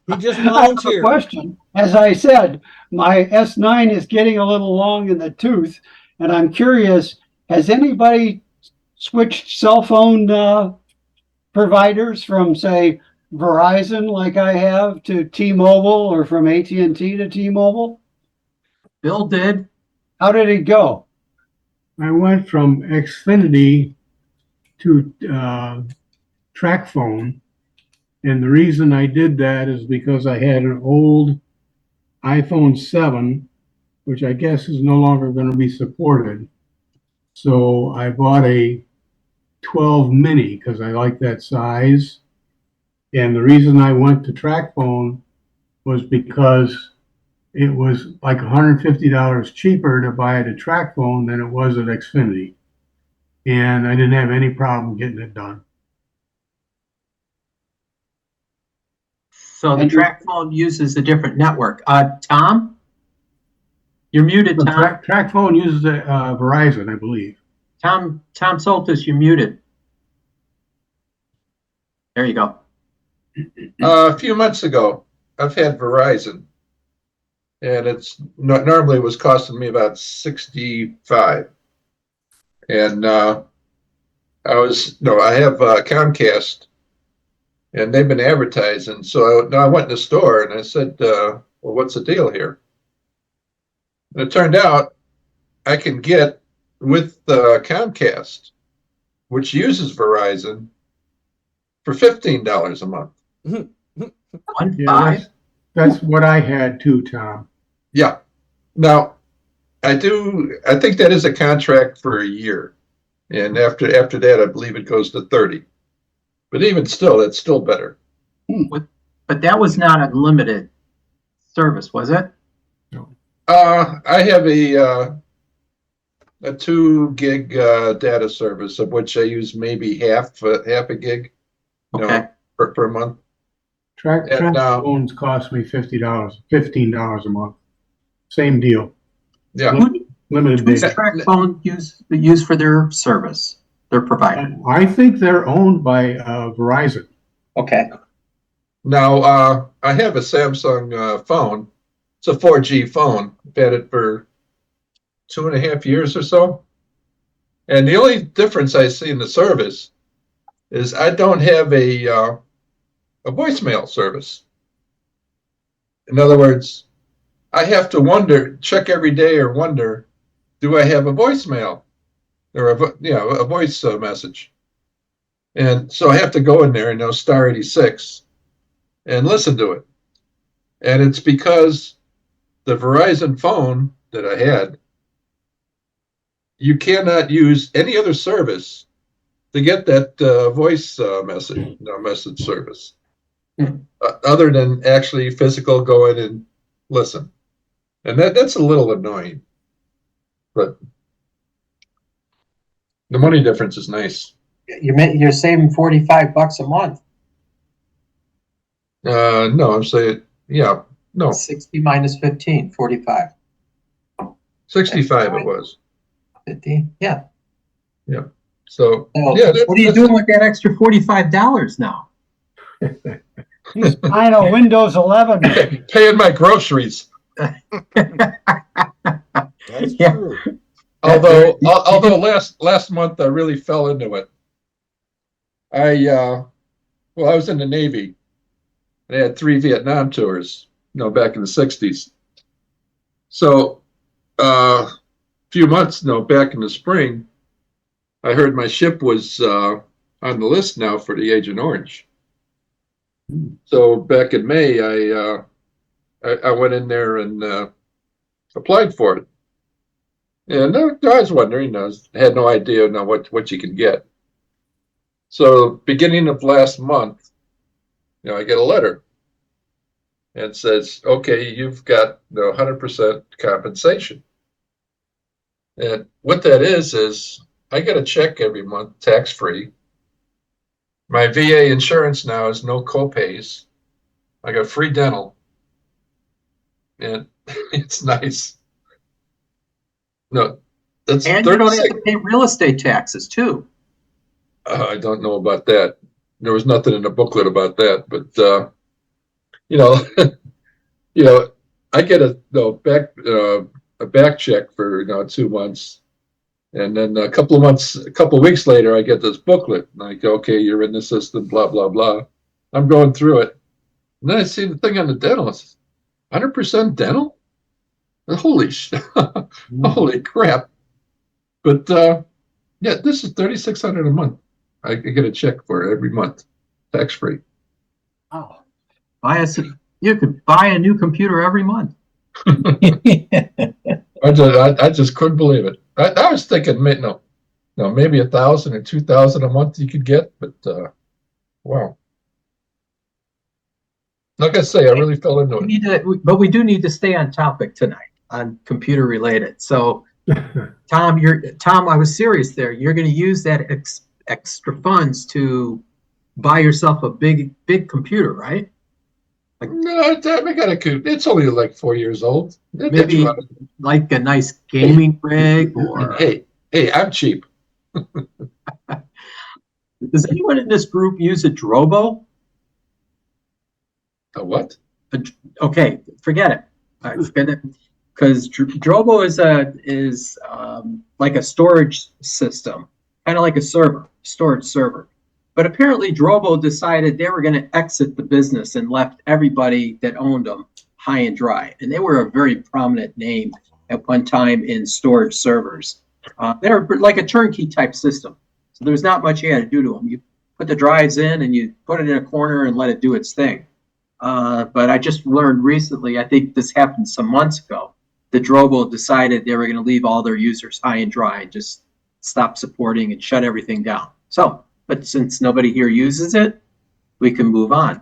He just I have a volunteered. question. As I said, my S9 is getting a little long in the tooth, and I'm curious, has anybody switched cell phone providers from, say, Verizon, like I have, to T-Mobile, or from AT&T to T-Mobile? Bill did. How did it go? I went from Xfinity to TracFone, and the reason I did that is because I had an old iPhone 7, which I guess is no longer going to be supported. So I bought a 12 mini because I like that size. And the reason I went to TracFone was because it was like $150 cheaper to buy it at TracFone than it was at Xfinity. And I didn't have any problem getting it done. So the track phone uses a different network. Tom? You're muted, The Tom. TracFone uses Verizon, I believe. Tom Soltis, you're muted. There you go. A few months ago, I've had Verizon, and it's normally was costing me about $65, and I have Comcast, and they've been advertising. So I went in the store and I said, "Well, what's the deal here?" And it turned out I can get with Comcast, which uses Verizon, for $15 a month. Yeah, that's what I had too, Tom. Yeah. Now, I think that is a contract for a year. And after that, I believe it goes to 30. But even still, that's still better. But that was not unlimited service, was it? I have a 2 gig data service, of which I use maybe half a gig, Okay. per month. TracFones cost me $15 a month. Same deal. Yeah. Limited Who's data. TracFone use for their service, their provider? I think they're owned by Verizon. Okay. Now, I have a Samsung phone. It's a 4G phone. I've had it for 2.5 years or so. And the only difference I see in the service is I don't have a voicemail service. In other words, I have to check every day or wonder, do I have a voicemail or a voice message? And so I have to go in there and star 86 and listen to it. And it's because the Verizon phone that I had, you cannot use any other service to get that voice message service, other than actually physical go in and listen. And that's a little annoying, but the money difference is nice. You're saving $45 a month. No, I'm saying, no, 60 minus 15, 45. 65 it was. 50, yeah. Yeah. So, what are you doing with that extra $45 now? I know, Windows 11. Paying my groceries. That's true. Although last month I really fell into it. I was in the Navy. I had 3 Vietnam tours, back in the 60s. So a few months back in the spring, I heard my ship was on the list now for the Agent Orange. So back in May, I went in there and applied for it. And I was wondering, I had no idea what you can get. So beginning of last month, I get a letter. And it says, okay, you've got 100% compensation. And what that is I get a check every month, tax-free. My VA insurance now is no co-pays. I got free dental. And it's nice. No, that's And you don't have to pay real estate taxes too. I don't know about that. There was nothing in the booklet about that, but I get a back check for 2 months, And then a couple of weeks later, I get this booklet. Like, okay, you're in the system, blah, blah, blah. I'm going through it. And then I see the thing on the dental. It says, 100% dental? Holy holy crap. But yeah, this is $3,600 a month. I get a check for it every month, tax-free. Oh, You could buy a new computer every month. I just couldn't believe it. I was thinking, no, maybe 1,000 or 2,000 a month you could get, but wow. Like I say, I really fell into it. But we do need to stay on topic tonight on computer related. So, Tom, I was serious there. You're going to use that extra funds to buy yourself a big computer, right? No, I got it's only like 4 years old. Maybe like a nice gaming rig or. Hey, I'm cheap. Does anyone in this group use a Drobo? A what? Okay, forget it. Because Drobo is like a storage system, kind of like a storage server. But apparently Drobo decided they were going to exit the business and left everybody that owned them high and dry. And they were a very prominent name at one time in storage servers. They were like a turnkey type system. So there was not much you had to do to them. You put the drives in and you put it in a corner and let it do its thing. But I just learned recently, I think this happened some months ago, that Drobo decided they were going to leave all their users high and dry and just stop supporting and shut everything down. So, but since nobody here uses it, we can move on.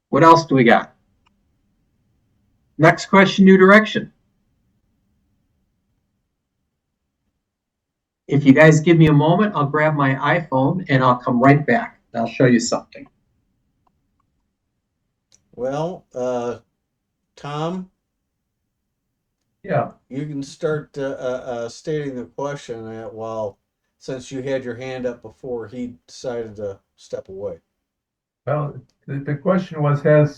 What else do we got? Next question, new direction. If you guys give me a moment, I'll grab my iPhone and I'll come right back. I'll show you something. Well, Tom? Yeah. You can start stating the question since you had your hand up before he decided to step away. Well, the question was, has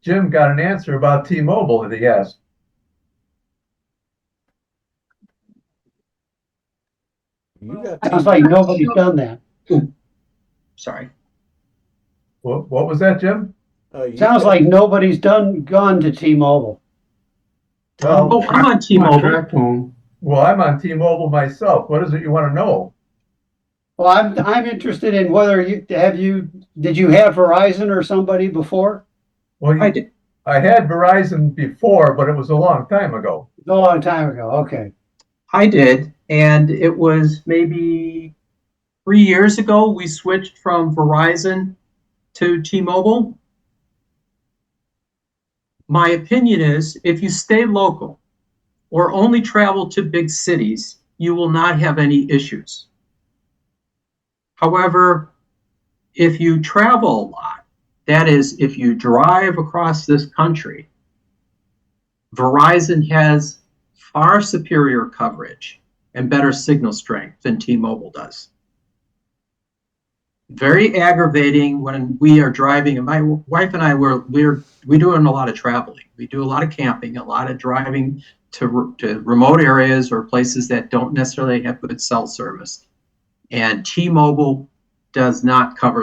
Jim got an answer about T-Mobile that he asked? You got sounds like nobody's done that. Sorry. What was that, Jim? Sounds like nobody's gone to T-Mobile. Oh, I'm on T-Mobile. Well, I'm on T-Mobile myself. What is it you want to know? Well, I'm interested in whether did you have Verizon or somebody before? Well, I did. I had Verizon before, but it was a long time ago. A long time ago. Okay. I did, and it was maybe 3 years ago we switched from Verizon to T-Mobile. My opinion is if you stay local or only travel to big cities, you will not have any issues. However, if you travel a lot, that is, if you drive across this country, Verizon has far superior coverage and better signal strength than T-Mobile does. Very aggravating when we are driving, and my wife and I we're doing a lot of traveling. We do a lot of camping, a lot of driving to remote areas or places that don't necessarily have good cell service. And T-Mobile does not cover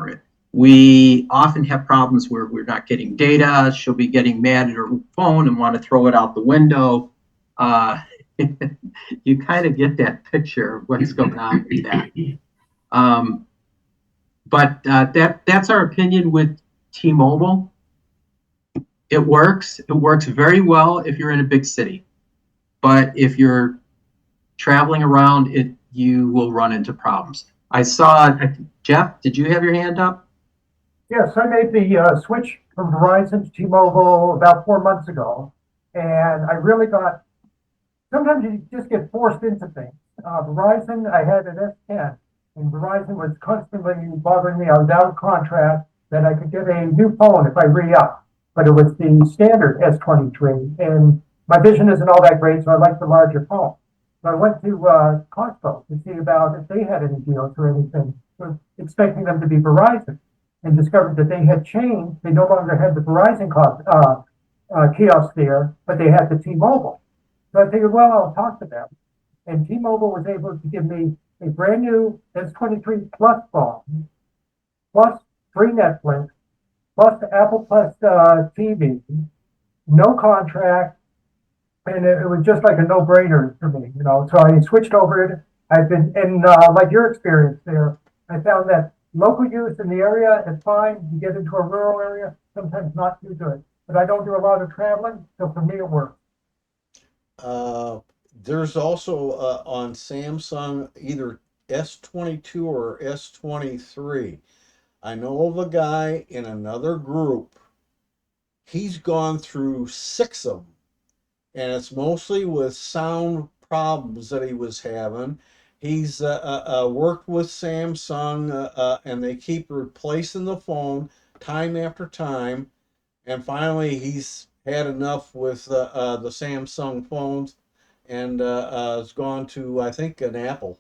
it. We often have problems where we're not getting data. She'll be getting mad at her phone and want to throw it out the window. You kind of get that picture of what's going on with that. But that's our opinion with T-Mobile. It works. It works very well if you're in a big city. But if you're traveling around, you will run into problems. I saw, Jeff, did you have your hand up? Yes, I made the switch from Verizon to T-Mobile about 4 months ago. And I really sometimes you just get forced into things. Verizon, I had an S10. And Verizon was constantly bothering me. I was out of contract that I could get a new phone if I re-up, but it was the standard S23, and my vision isn't all that great, so I like the larger phone. So I went to Costco to see about if they had any deals or anything, so expecting them to be Verizon, and discovered that they had changed. They no longer had the Verizon kiosk there, but they had the T-Mobile. So I figured, well, I'll talk to them. And T-Mobile was able to give me a brand new S23 Plus phone, plus free Netflix, plus the Apple Plus TV, no contract, and it was just like a no-brainer for me, you know. So I switched over it. I've been, and like your experience there, I found that local use in the area is fine. You get into a rural area, sometimes not too good. But I don't do a lot of traveling, so for me it works. There's also on Samsung either S22 or S23. I know of a guy in another group. He's gone through 6 of them, and it's mostly with sound problems that he was having. He's worked with Samsung, and they keep replacing the phone time after time. And finally, he's had enough with the Samsung phones, and has gone to, I think, an Apple.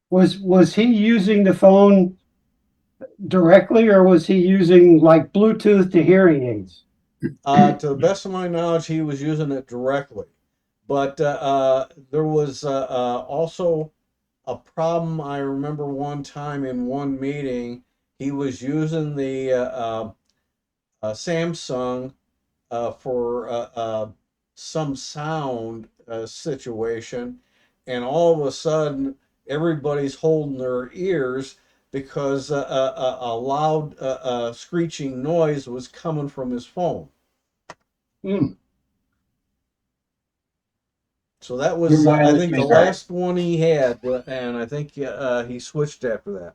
Was he using the phone directly, or was he using like Bluetooth to hearing aids? To the best of my knowledge, he was using it directly. But there was also a problem. I remember one time in one meeting, he was using the Samsung for some sound situation, and all of a sudden, everybody's holding their ears because a loud screeching noise was coming from his phone. Hmm. So that was, Your I mileage think, may the vary. last one he had, and I think he switched after that.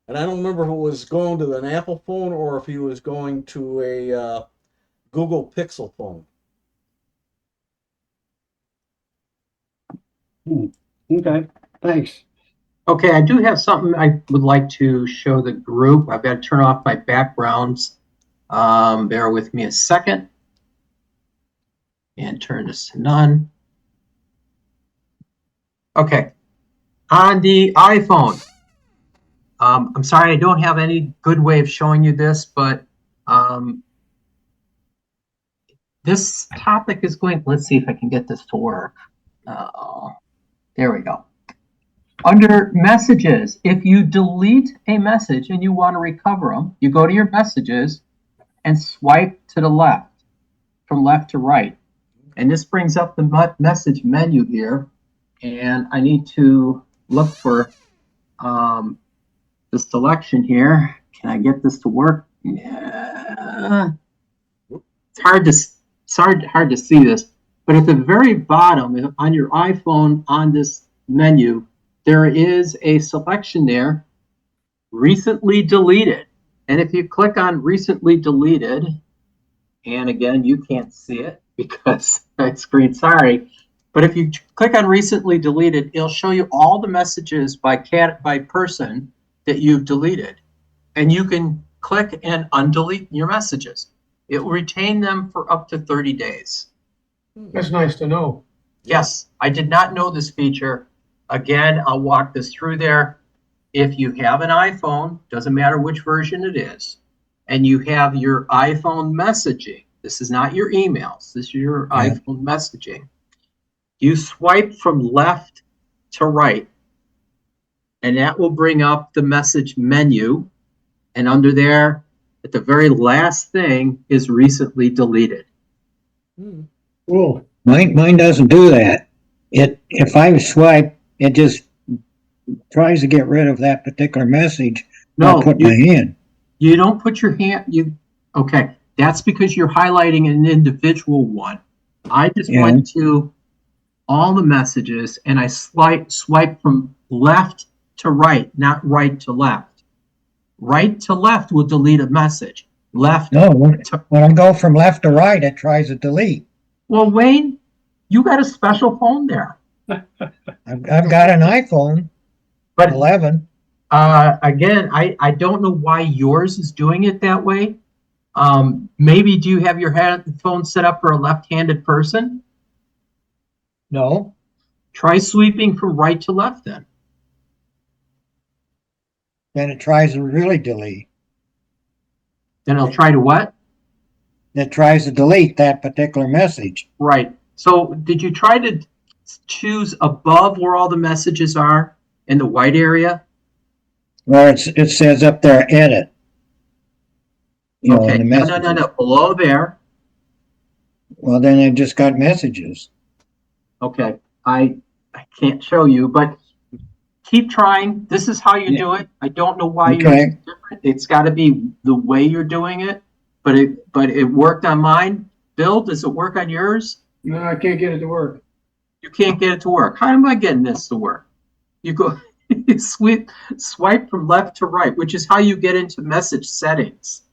And I don't remember if it was going to an Apple phone or if he was going to a Google Pixel phone. Okay, thanks. Okay, I do have something I would like to show the group. I've got to turn off my backgrounds. Bear with me a second. And turn this to none. Okay, on the iPhone. I'm sorry, I don't have any good way of showing you this, but this topic is going, let's see if I can get this to work. There we go. Under messages, if you delete a message and you want to recover them, you go to your messages and swipe to the left, from left to right. And this brings up the message menu here. And I need to look for the selection here. Can I get this to work? Yeah. It's hard to see this, but at the very bottom on your iPhone on this menu, there is a selection there, recently deleted. And if you click on recently deleted, and again, you can't see it because my screen, sorry, but if you click on recently deleted, it'll show you all the messages by person that you've deleted. And you can click and undelete your messages. It will retain them for up to 30 days. That's nice to know. Yes, I did not know this feature. Again, I'll walk this through there. If you have an iPhone, doesn't matter which version it is, and you have your iPhone messaging, this is not your emails, this is your iPhone messaging. You swipe from left to right, and that will bring up the message menu. And under there, at the very last thing is recently deleted. Cool. Mine doesn't do that. If I swipe, it just tries to get rid of that particular message. No, I'll put my hand. You don't put your hand, okay, that's because you're highlighting an individual one. I just went to all the messages and I swipe from left to right, not right to left. Right to left will delete a message. Left. No, when I go from left to right, it tries to delete. Well, Wayne, you got a special phone there. I've got an iPhone, but 11. Again, I don't know why yours is doing it that way. Maybe do you have your phone set up for a left-handed person? No. Try sweeping from right to left then. Then it tries to really delete. Then it'll try to what? that tries to delete that particular message. Right. So did you try to choose above where all the messages are in the white area? Or it says up there, edit. You know, Okay. in the No, messages. no. Below there. Well, then I just got messages. Okay. I can't show you, but keep trying. This is how you do it. I don't know why yours is Okay. different. It's got to be the way you're doing it, but it worked on mine. Bill, does it work on yours? No, I can't get it to work. You can't get it to work. How am I getting this to work? You go you swipe from left to right, which is how you get into message settings.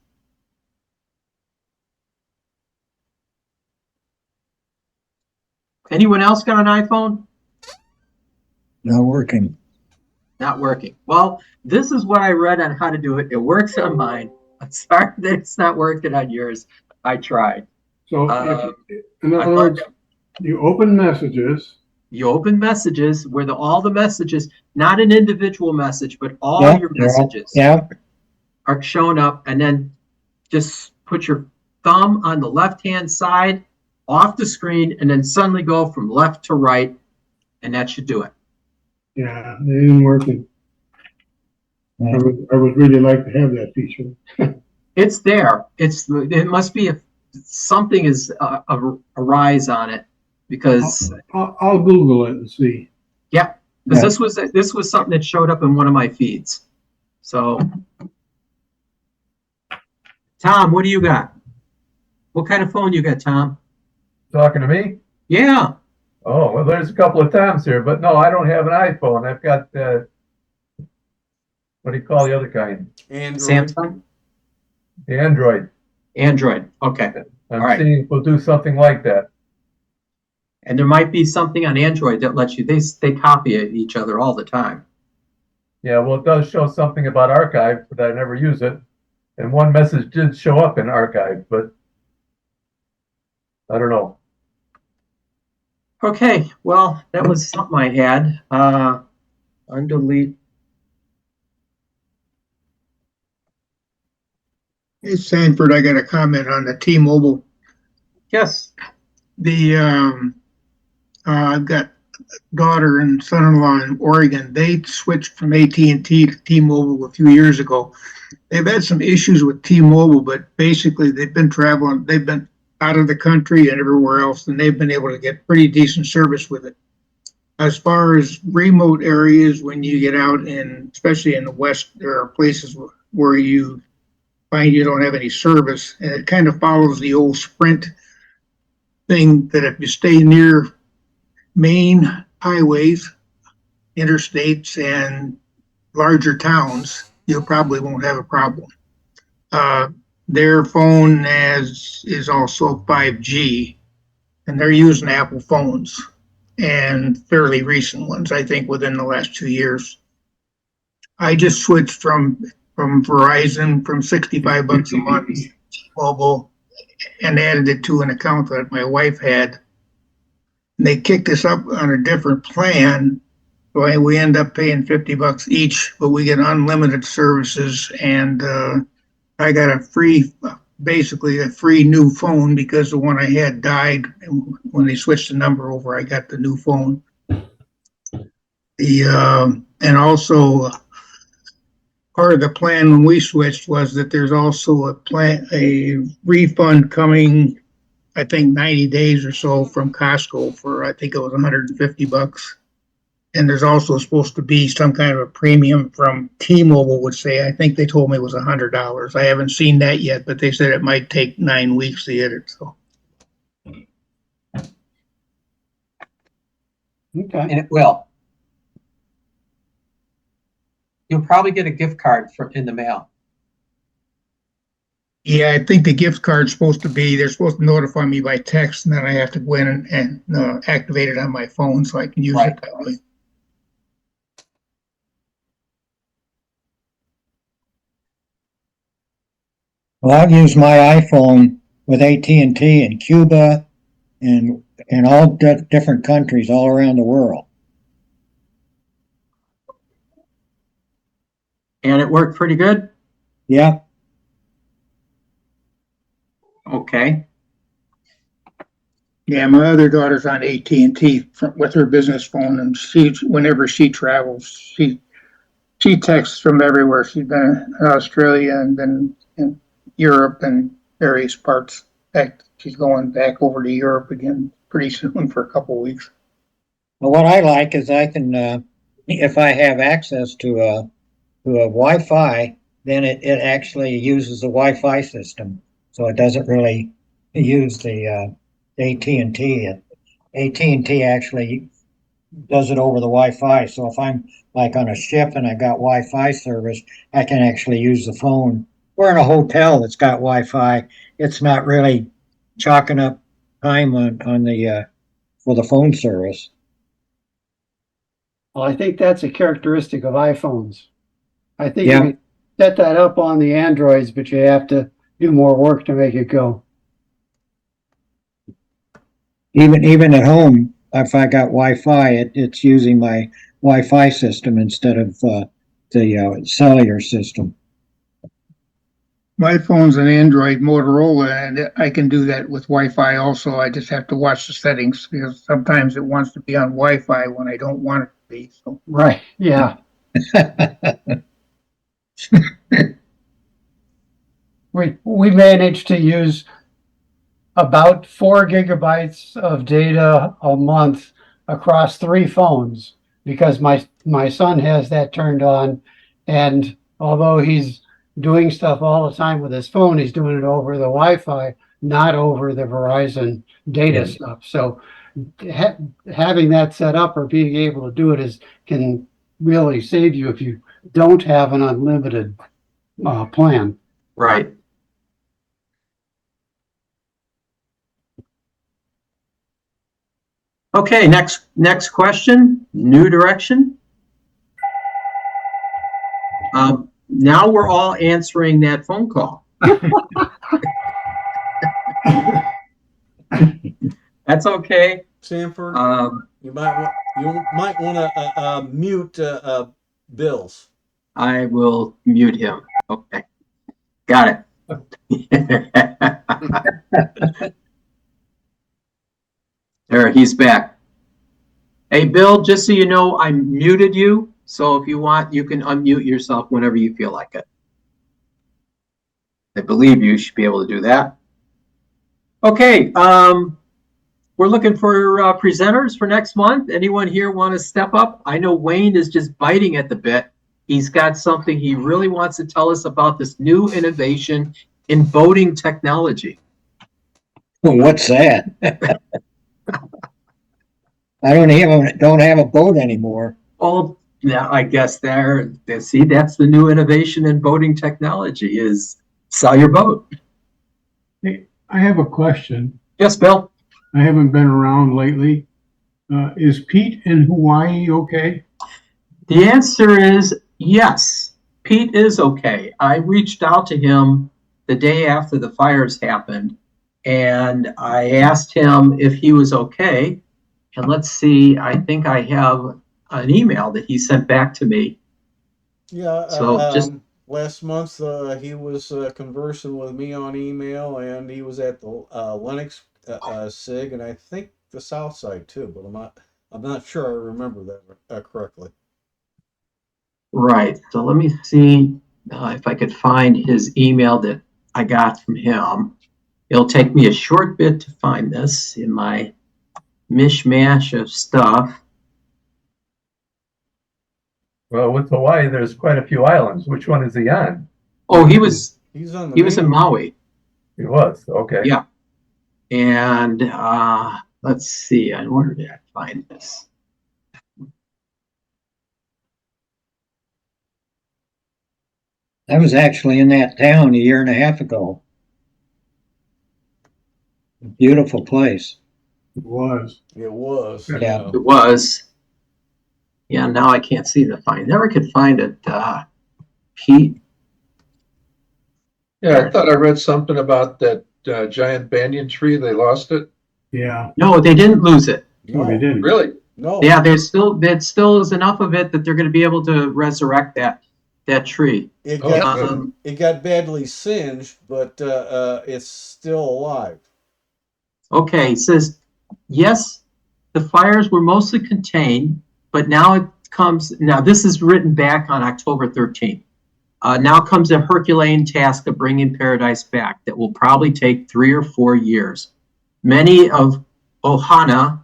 Anyone else got an iPhone? Not working. Not working. Well, this is what I read on how to do it. It works on mine. I'm sorry that it's not working on yours. I tried. So Um, in I other thought words, that you open messages. you open messages where all the messages, not an individual message, but all Yeah, your messages yeah. are shown up, and then just put your thumb on the left-hand side off the screen and then suddenly go from left to right, and that should do it. Yeah, it isn't working. Yeah. I would really like to have that feature. It's there. It must be something is a rise on it because I'll Google it and see. yeah, because Yeah. this was something that showed up in one of my feeds. So, Tom, what do you got? What kind of phone you got, Tom? Talking to me? Yeah. Oh, well, there's a couple of times here, but no, I don't have an iPhone. I've got, what do you call the other kind? Android. Samsung? The Android. Android. Okay. I'm All right. seeing if we'll do something like that. And there might be something on Android that lets you, they copy each other all the time. Yeah, well, it does show something about archive, but I never use it. And one message did show up in archive, but I don't know. Okay, well, that was something I had. Undelete. Hey, Sanford, I got a comment on the T-Mobile. Yes. I've got daughter and son-in-law in Oregon. They switched from AT&T to T-Mobile a few years ago. They've had some issues with T-Mobile, but basically they've been traveling. They've been out of the country and everywhere else, and they've been able to get pretty decent service with it. As far as remote areas, when you get out in, especially in the West, there are places where you find you don't have any service, and it kind of follows the old Sprint thing that if you stay near main highways, interstates, and larger towns, you probably won't have a problem. Their phone is also 5G, and they're using Apple phones, and fairly recent ones, I think within the last 2 years. I just switched from Verizon from $65 a month mobile and added it to an account that my wife had. And they kicked us up on a different plan. So we end up paying $50 each, but we get unlimited services. And I got basically a free new phone because the one I had died. And when they switched the number over, I got the new phone. And also part of the plan when we switched was that there's also a refund coming, I think 90 days or so from Costco for, I think it was $150. And there's also supposed to be some kind of a premium from T-Mobile would say, I think they told me it was $100. I haven't seen that yet, but they said it might take 9 weeks to get it. So. Okay. And it will. You'll probably get a gift card in the mail. Yeah, I think the gift card's supposed to be, they're supposed to notify me by text, and then I have to go in and activate it on my phone so I can use it that way. Well, I've used my iPhone with AT&T in Cuba and in all different countries all around the world. And it worked pretty good? Yeah. Okay. Yeah, my other daughter's on AT&T with her business phone, and whenever she travels, she texts from everywhere. She's been in Australia and been in Europe and various parts. In fact, she's going back over to Europe again pretty soon for a couple of weeks. Well, what I like is I can, if I have access to a Wi-Fi, then it actually uses the Wi-Fi system. So it doesn't really use the AT&T. AT&T actually does it over the Wi-Fi. So if I'm like on a ship and I got Wi-Fi service, I can actually use the phone. We're in a hotel that's got Wi-Fi. It's not really chalking up time on the for the phone service. Well, I think that's a characteristic of iPhones. I think Yeah. you can set that up on the Androids, but you have to do more work to make it go. Even at home, if I got Wi-Fi, it's using my Wi-Fi system instead of the cellular system. My phone's an Android Motorola, and I can do that with Wi-Fi also. I just have to watch the settings because sometimes it wants to be on Wi-Fi when I don't want it to be. So Right, yeah. We managed to use about 4 gigabytes of data a month across 3 phones because my son has that turned on, and although he's doing stuff all the time with his phone, he's doing it over the Wi-Fi, not over the Verizon data stuff. So having that set up or being able to do it can really save you if you don't have an unlimited plan. Right. Okay, next question, new direction. Now we're all answering that phone call. That's okay. Sanford, you might want to mute Bill's. I will mute him. Okay, got it. There, he's back. Hey, Bill, just so you know, I muted you. So if you want, you can unmute yourself whenever you feel like it. I believe you should be able to do that. Okay, we're looking for presenters for next month. Anyone here want to step up? I know Wayne is just biting at the bit. He's got something he really wants to tell us about this new innovation in boating technology. What's that? I don't have a boat anymore. Oh, yeah, I guess see, that's the new innovation in boating technology is sell your boat. Hey, I have a question. Yes, Bill. I haven't been around lately. Is Pete in Hawaii okay? The answer is yes. Pete is okay. I reached out to him the day after the fires happened, and I asked him if he was okay. And let's see, I think I have an email that he sent back to me. Yeah, So just last month he was conversing with me on email, and he was at the Lennox SIG, and I think the South Side too, but I'm not sure I remember that correctly. right. So let me see if I could find his email that I got from him. It'll take me a short bit to find this in my mishmash of stuff. Well, with Hawaii, there's quite a few islands. Which one is he on? Oh, he was on the he was in Maui. He was, okay. Yeah. And let's see, where did I find this? I was actually in that town a year and a half ago. Beautiful place. It was. It was. Yeah. It was. Yeah, now I can't see the find. Never could find it. Pete. Yeah, I thought I read something about that giant banyan tree. They lost it. Yeah. No, they didn't lose it. No, they didn't. Really? No. Yeah, there still is enough of it that they're going to be able to resurrect that. that tree. It Oh, got good. it got badly singed, but it's still alive. Okay, it says, yes, the fires were mostly contained, but now this is written back on October 13th. Now comes a Herculean task of bringing paradise back that will probably take 3 or 4 years. Many of Ohana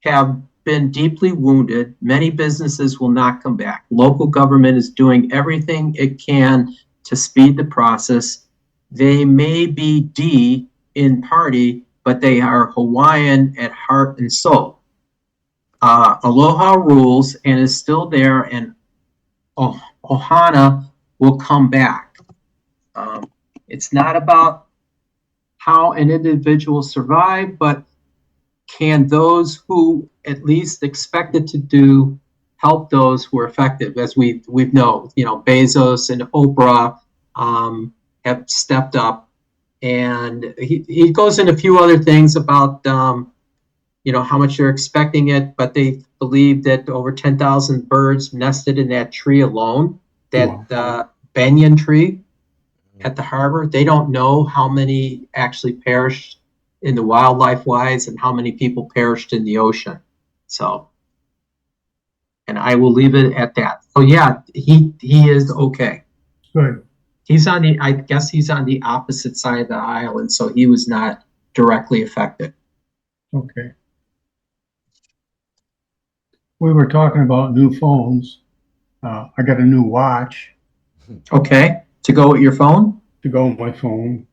have been deeply wounded. Many businesses will not come back. Local government is doing everything it can to speed the process. They may be D in party, but they are Hawaiian at heart and soul. Aloha rules and is still there, and Ohana will come back. It's not about how an individual survived, but can those who at least expected to do help those who are affected? As we know, Bezos and Oprah have stepped up, and he goes into a few other things about how much they're expecting it, but they believe that over 10,000 birds nested in that tree alone, that banyan tree at the harbor. They don't know how many actually perished in the wildlife wise and how many people perished in the ocean. So, and I will leave it at that. So yeah, he is okay. Good. I guess he's on the opposite side of the aisle, and so he was not directly affected. Okay. We were talking about new phones. I got a new watch Okay, to go with your phone? to go with my phone,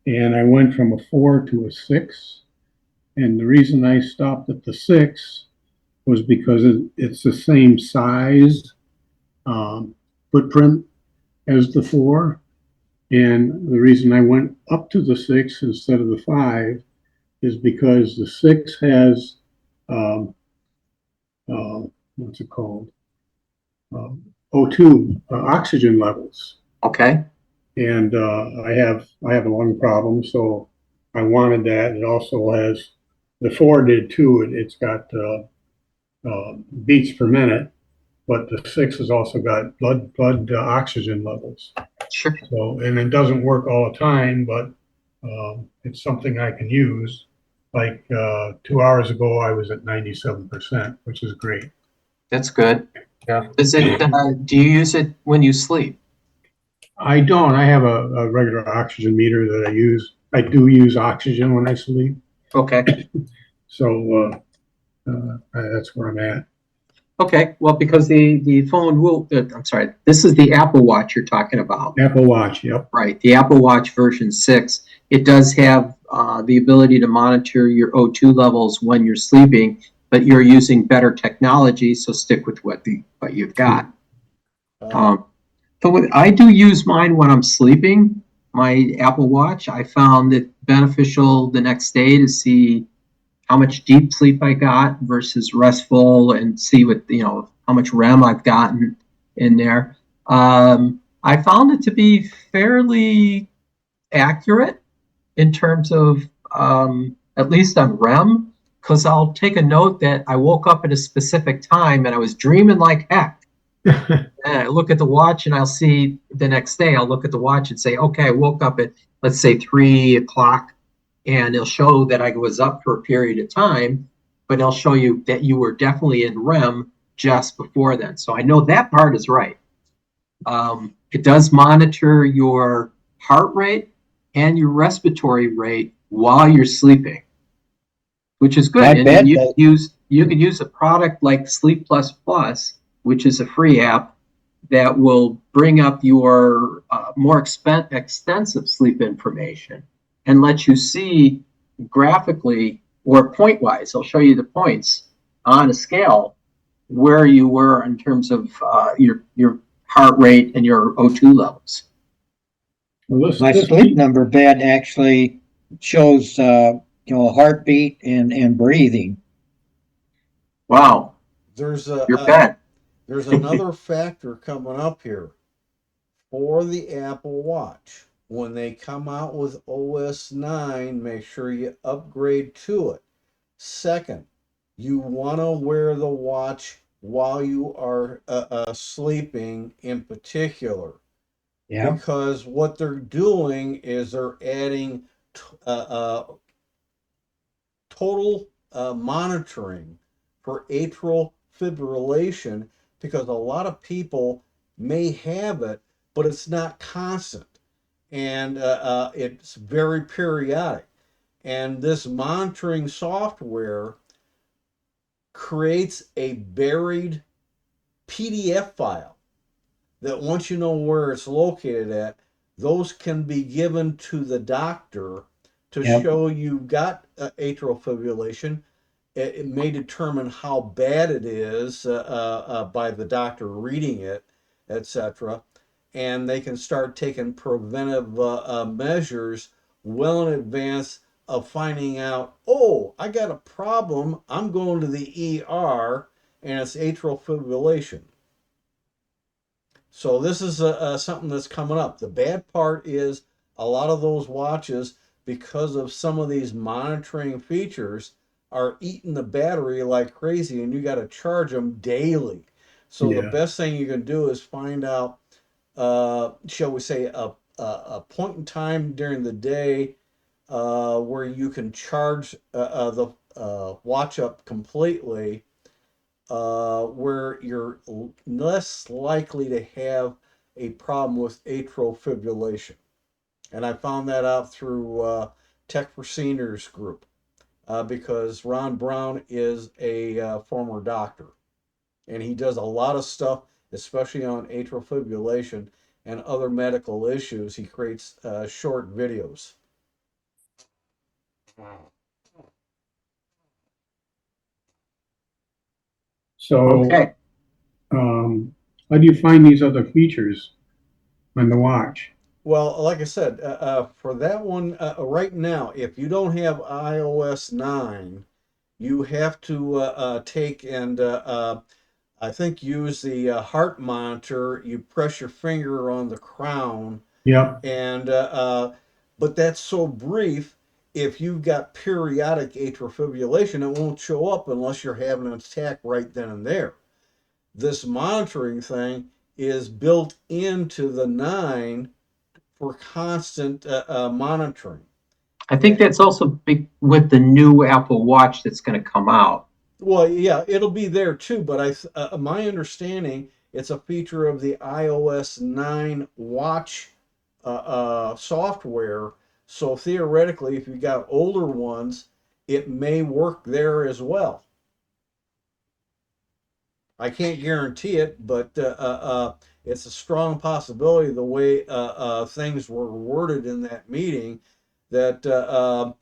and I went from a 4 to a 6. And the reason I stopped at the 6 was because it's the same size footprint as the 4. And the reason I went up to the 6 instead of the 5 is because the 6 has what's it called? O2 oxygen levels. Okay. And I have a lung problem, so I wanted that. It also has, the 4 did too. It's got beats per minute, but the 6 has also got blood oxygen levels. Sure. So, and it doesn't work all the time, but it's something I can use. Like 2 hours ago, I was at 97%, which is great. That's good. Yeah. Do you use it when you sleep? I don't. I have a regular oxygen meter that I use. I do use oxygen when I sleep. Okay. So that's where I'm at. Okay. Well, because the phone will, I'm sorry, this is the Apple Watch you're talking about. Apple Watch, yep. Right. The Apple Watch version 6, it does have the ability to monitor your O2 levels when you're sleeping, but you're using better technology, so stick with what you've got. So I do use mine when I'm sleeping, my Apple Watch. I found it beneficial the next day to see how much deep sleep I got versus restful, and see what how much REM I've gotten in there. I found it to be fairly accurate in terms of at least on REM, because I'll take a note that I woke up at a specific time and I was dreaming like heck. And I look at the watch and I'll see the next day, I'll look at the watch and say, okay, I woke up at, let's say, 3 o'clock, and it'll show that I was up for a period of time, but it'll show you that you were definitely in REM just before then. So I know that part is right. It does monitor your heart rate and your respiratory rate while you're sleeping, which is good. My And bed then does. you could use a product like Sleep Plus Plus, which is a free app that will bring up your more extensive sleep information and let you see graphically or point-wise. I'll show you the points on a scale where you were in terms of your heart rate and your O2 levels. Well, My sleep number bed actually shows, heartbeat and breathing. Wow. There's Your bed. There's another factor coming up here for the Apple Watch. When they come out with OS 9, make sure you upgrade to it. Second, you want to wear the watch while you are sleeping in particular. Yeah, Because what they're doing is they're adding total monitoring for atrial fibrillation, because a lot of people may have it, but it's not constant, and it's very periodic. And this monitoring software creates a buried PDF file that, once you know where it's located at, those can be given to the doctor to yeah, show you've got atrial fibrillation. It may determine how bad it is by the doctor reading it, etc. And they can start taking preventive measures well in advance of finding out, oh, I got a problem, I'm going to the ER, and it's atrial fibrillation. So this is something that's coming up. The bad part is a lot of those watches, because of some of these monitoring features, are eating the battery like crazy, and you got to charge them daily. So the Yeah. best thing you can do is find out, shall we say, a point in time during the day where you can charge the watch up completely, where you're less likely to have a problem with atrial fibrillation. And I found that out through Tech for Seniors group, because Ron Brown is a former doctor, and he does a lot of stuff, especially on atrial fibrillation and other medical issues. He creates short videos. So, Okay. how do you find these other features on the watch? Well, like I said, for that one, right now, if you don't have iOS 9, you have to take and I think use the heart monitor. You press your finger on the crown, Yep. and but that's so brief. If you've got periodic atrial fibrillation, it won't show up unless you're having an attack right then and there. This monitoring thing is built into the 9 for constant monitoring. I think that's also big with the new Apple Watch that's going to come out. Well, yeah, it'll be there too, but my understanding, it's a feature of the iOS 9 watch software. So theoretically, if you got older ones, it may work there as well. I can't guarantee it, but it's a strong possibility, the way things were worded in that meeting, that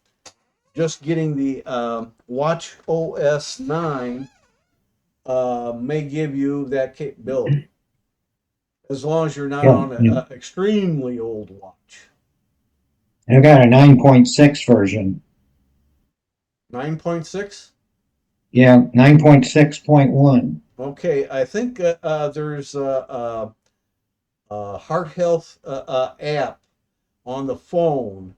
just getting the Watch OS 9 may give you that capability, as long as you're not yeah, on yeah. an extremely old watch. I've got a 9.6 version. 9.6? Yeah, 9.6.1. Okay, I think there's a heart health app on the phone,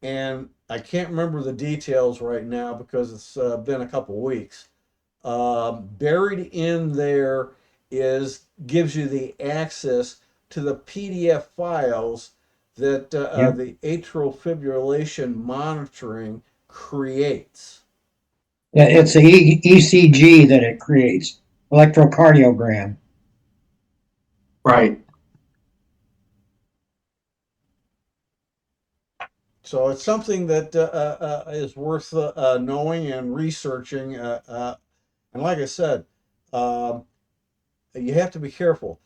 and I can't remember the details right now because it's been a couple weeks. Buried in there gives you the access to the PDF files that Yep. the atrial fibrillation monitoring creates. Yeah, it's the ECG that it creates, electrocardiogram. Right. So it's something that is worth knowing and researching. And like I said, you have to be careful.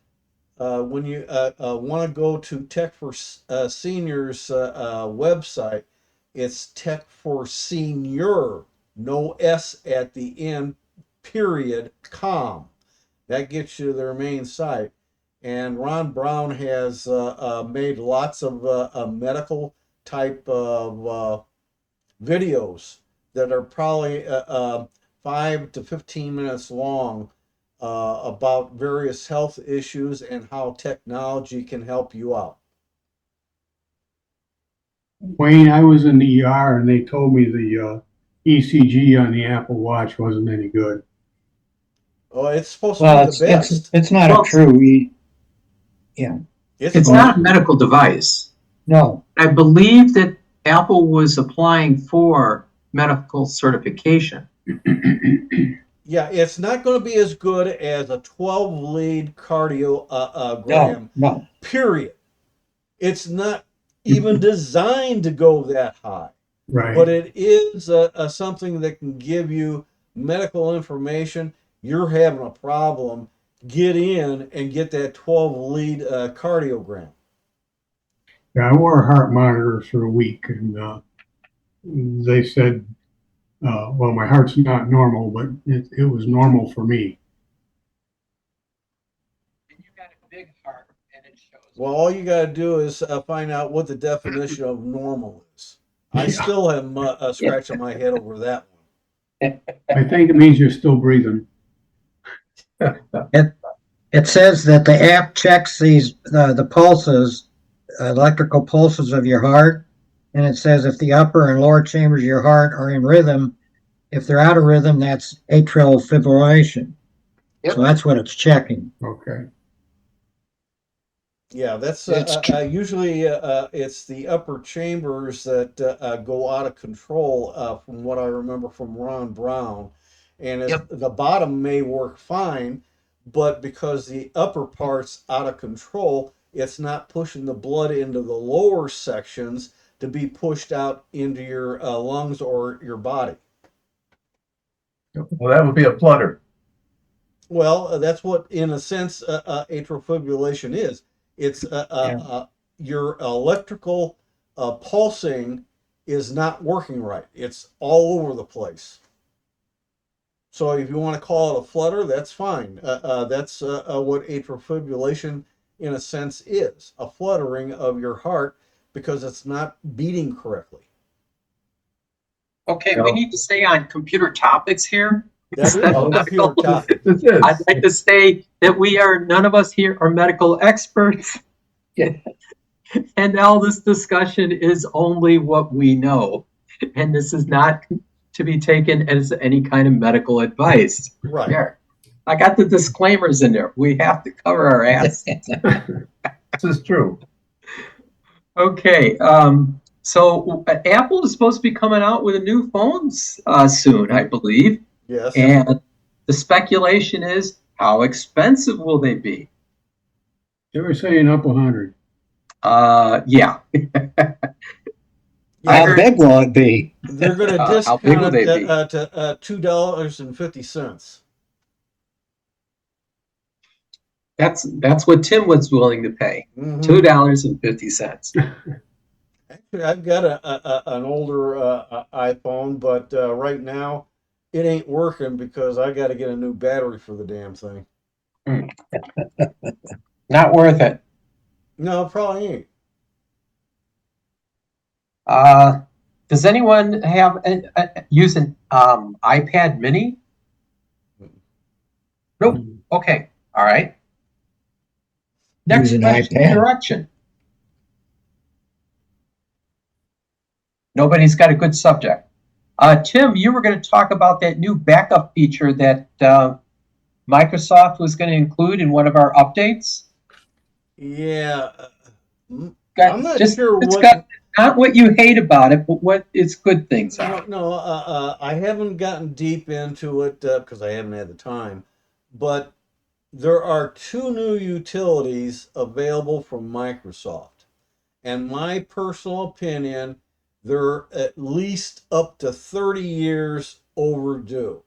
When you want to go to Tech for Seniors website, it's Tech for Senior, no S at the end, period, com. That gets you to their main site. And Ron Brown has made lots of medical type of videos that are probably 5 to 15 minutes long, about various health issues and how technology can help you out. Wayne, I was in the ER and they told me the ECG on the Apple Watch wasn't any good. Oh, it's supposed to Well, be the best. it's not Well, a true, yeah, It's not a medical device. no. I believe that Apple was applying for medical certification. Yeah, it's not going to be as good as a 12 lead cardiogram, No. period. It's not even designed to go that high, but Right. it is something that can give you medical information. You're having a problem, get in and get that 12 lead cardiogram. Yeah, I wore a heart monitor for a week, and they said, well, my heart's not normal, but it was normal for me. And you got a big heart, and it shows. Well, all you got to do is find out what the definition of normal is. I Yeah. still am scratching my head over that one. I think it means you're still breathing. It says that the app checks the pulses, electrical pulses of your heart, and it says if the upper and lower chambers of your heart are in rhythm, if they're out of rhythm, that's atrial fibrillation. Yep. So that's what it's checking. Okay. Yeah, that's It's usually it's the upper chambers that go out of control, from what I remember from Ron Brown, and Yep. the bottom may work fine, but because the upper part's out of control, it's not pushing the blood into the lower sections to be pushed out into your lungs or your body. Well, that would be a flutter. Well, that's what, in a sense, atrial fibrillation is. It's your electrical pulsing is not working right. It's all over the place. So if you want to call it a flutter, that's fine. That's what atrial fibrillation, in a sense, is a fluttering of your heart because it's not beating correctly. Okay, we need to stay on computer topics here. That is Instead of a medical. computer topic. I'd like to say that none of us here are medical experts. And all this discussion is only what we know. And this is not to be taken as any kind of medical advice. Right. There. I got the disclaimers in there. We have to cover our ass. This is true. Okay. So Apple is supposed to be coming out with a new phones soon, I believe. Yes. And the speculation is, how expensive will they be? They were saying up 100. Yeah. How big will it be? They're going to How big will discount they it be? to $2.50. That's what Tim was willing to pay. Mhm. $2.50. Actually, I've got an older iPhone, but right now it ain't working because I got to get a new battery for the damn thing. Not worth it. No, probably ain't. Does anyone have use an iPad Mini? Nope. Okay. All right. Next Use an question, iPad. direction. Nobody's got a good subject. Tim, you were going to talk about that new backup feature that Microsoft was going to include in one of our updates. Yeah. I'm not sure what. Not what you hate about it, but what its good things are. No, I haven't gotten deep into it because I haven't had the time. But there are 2 new utilities available from Microsoft. And my personal opinion, they're at least up to 30 years overdue.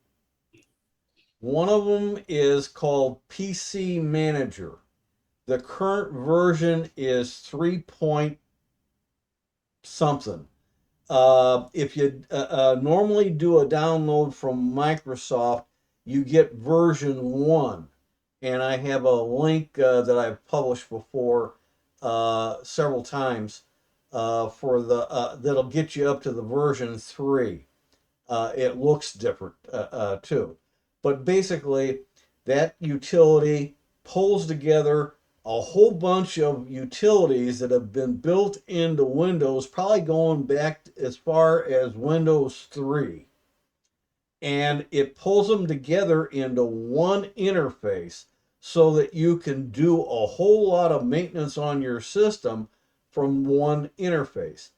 One of them is called PC Manager. The current version is 3 point something. If you normally do a download from Microsoft, you get version 1. And I have a link that I've published before several times for that'll get you up to the version 3. It looks different too. But basically, that utility pulls together a whole bunch of utilities that have been built into Windows, probably going back as far as Windows 3. and it pulls them together into one interface so that you can do a whole lot of maintenance on your system from one interface.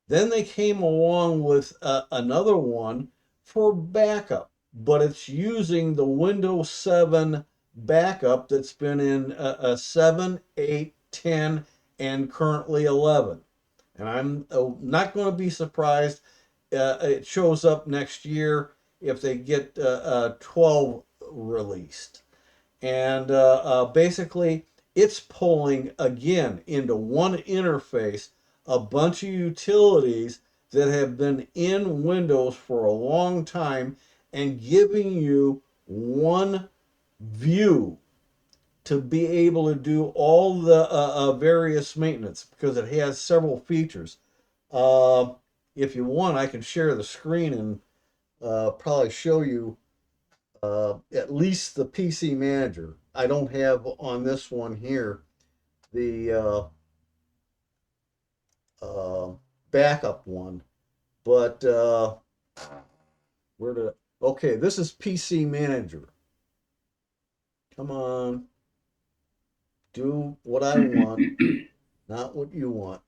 Then they came along with another one for backup, but it's using the Windows 7 backup that's been in 7, 8, 10, and currently 11. And I'm not going to be surprised it shows up next year if they get 12 released. And basically, it's pulling again into one interface a bunch of utilities that have been in Windows for a long time and giving you one view to be able to do all the various maintenance, because it has several features. If you want, I can share the screen and probably show you at least the PC Manager. I don't have on this one here the backup one, but where did okay, this is PC Manager. Come on, do what I want, not what you want.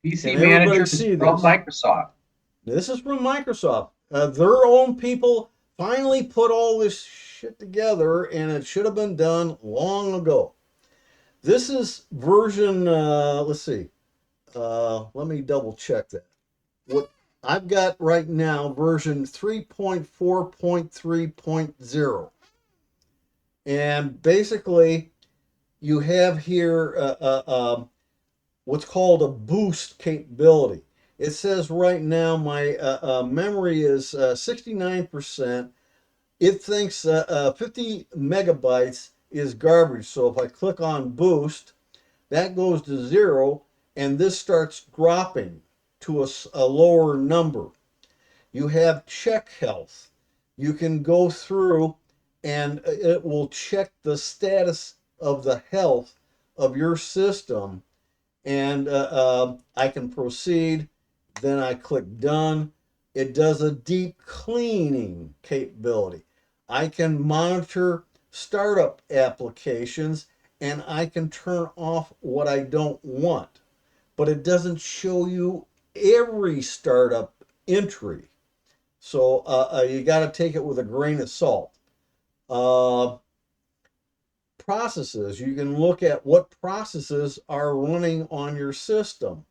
PC Can everybody Manager see is from this? Microsoft. This is from Microsoft. Their own people finally put all this shit together, and it should have been done long ago. This is version, let's see, let me double check that. What I've got right now, version 3.4.3.0. And basically, you have here what's called a boost capability. It says right now my memory is 69%. It thinks 50 megabytes is garbage. So if I click on boost, that goes to 0, and this starts dropping to a lower number. You have check health. You can go through and it will check the status of the health of your system, and I can proceed. Then I click done. It does a deep cleaning capability. I can monitor startup applications, and I can turn off what I don't want, but it doesn't show you every startup entry. So you got to take it with a grain of salt. Processes, you can look at what processes are running on your system.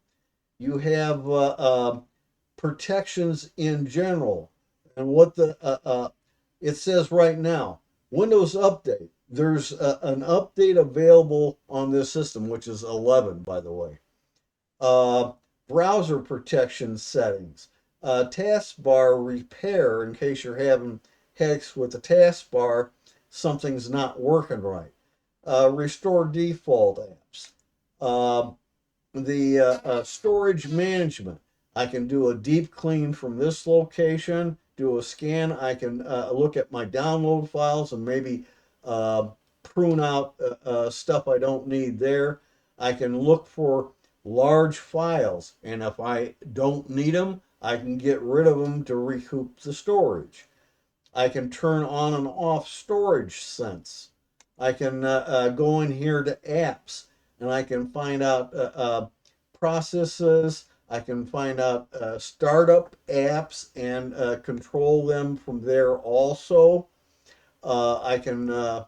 You have protections in general, and what it says right now, Windows Update. There's an update available on this system, which is 11, by the way. Browser protection settings, taskbar repair in case you're having headaches with the taskbar, something's not working right. Restore default apps. The storage management. I can do a deep clean from this location, do a scan. I can look at my download files and maybe prune out stuff I don't need there. I can look for large files, and if I don't need them, I can get rid of them to recoup the storage. I can turn on and off storage sense. I can go in here to apps, and I can find out processes. I can find out startup apps and control them from there also. I can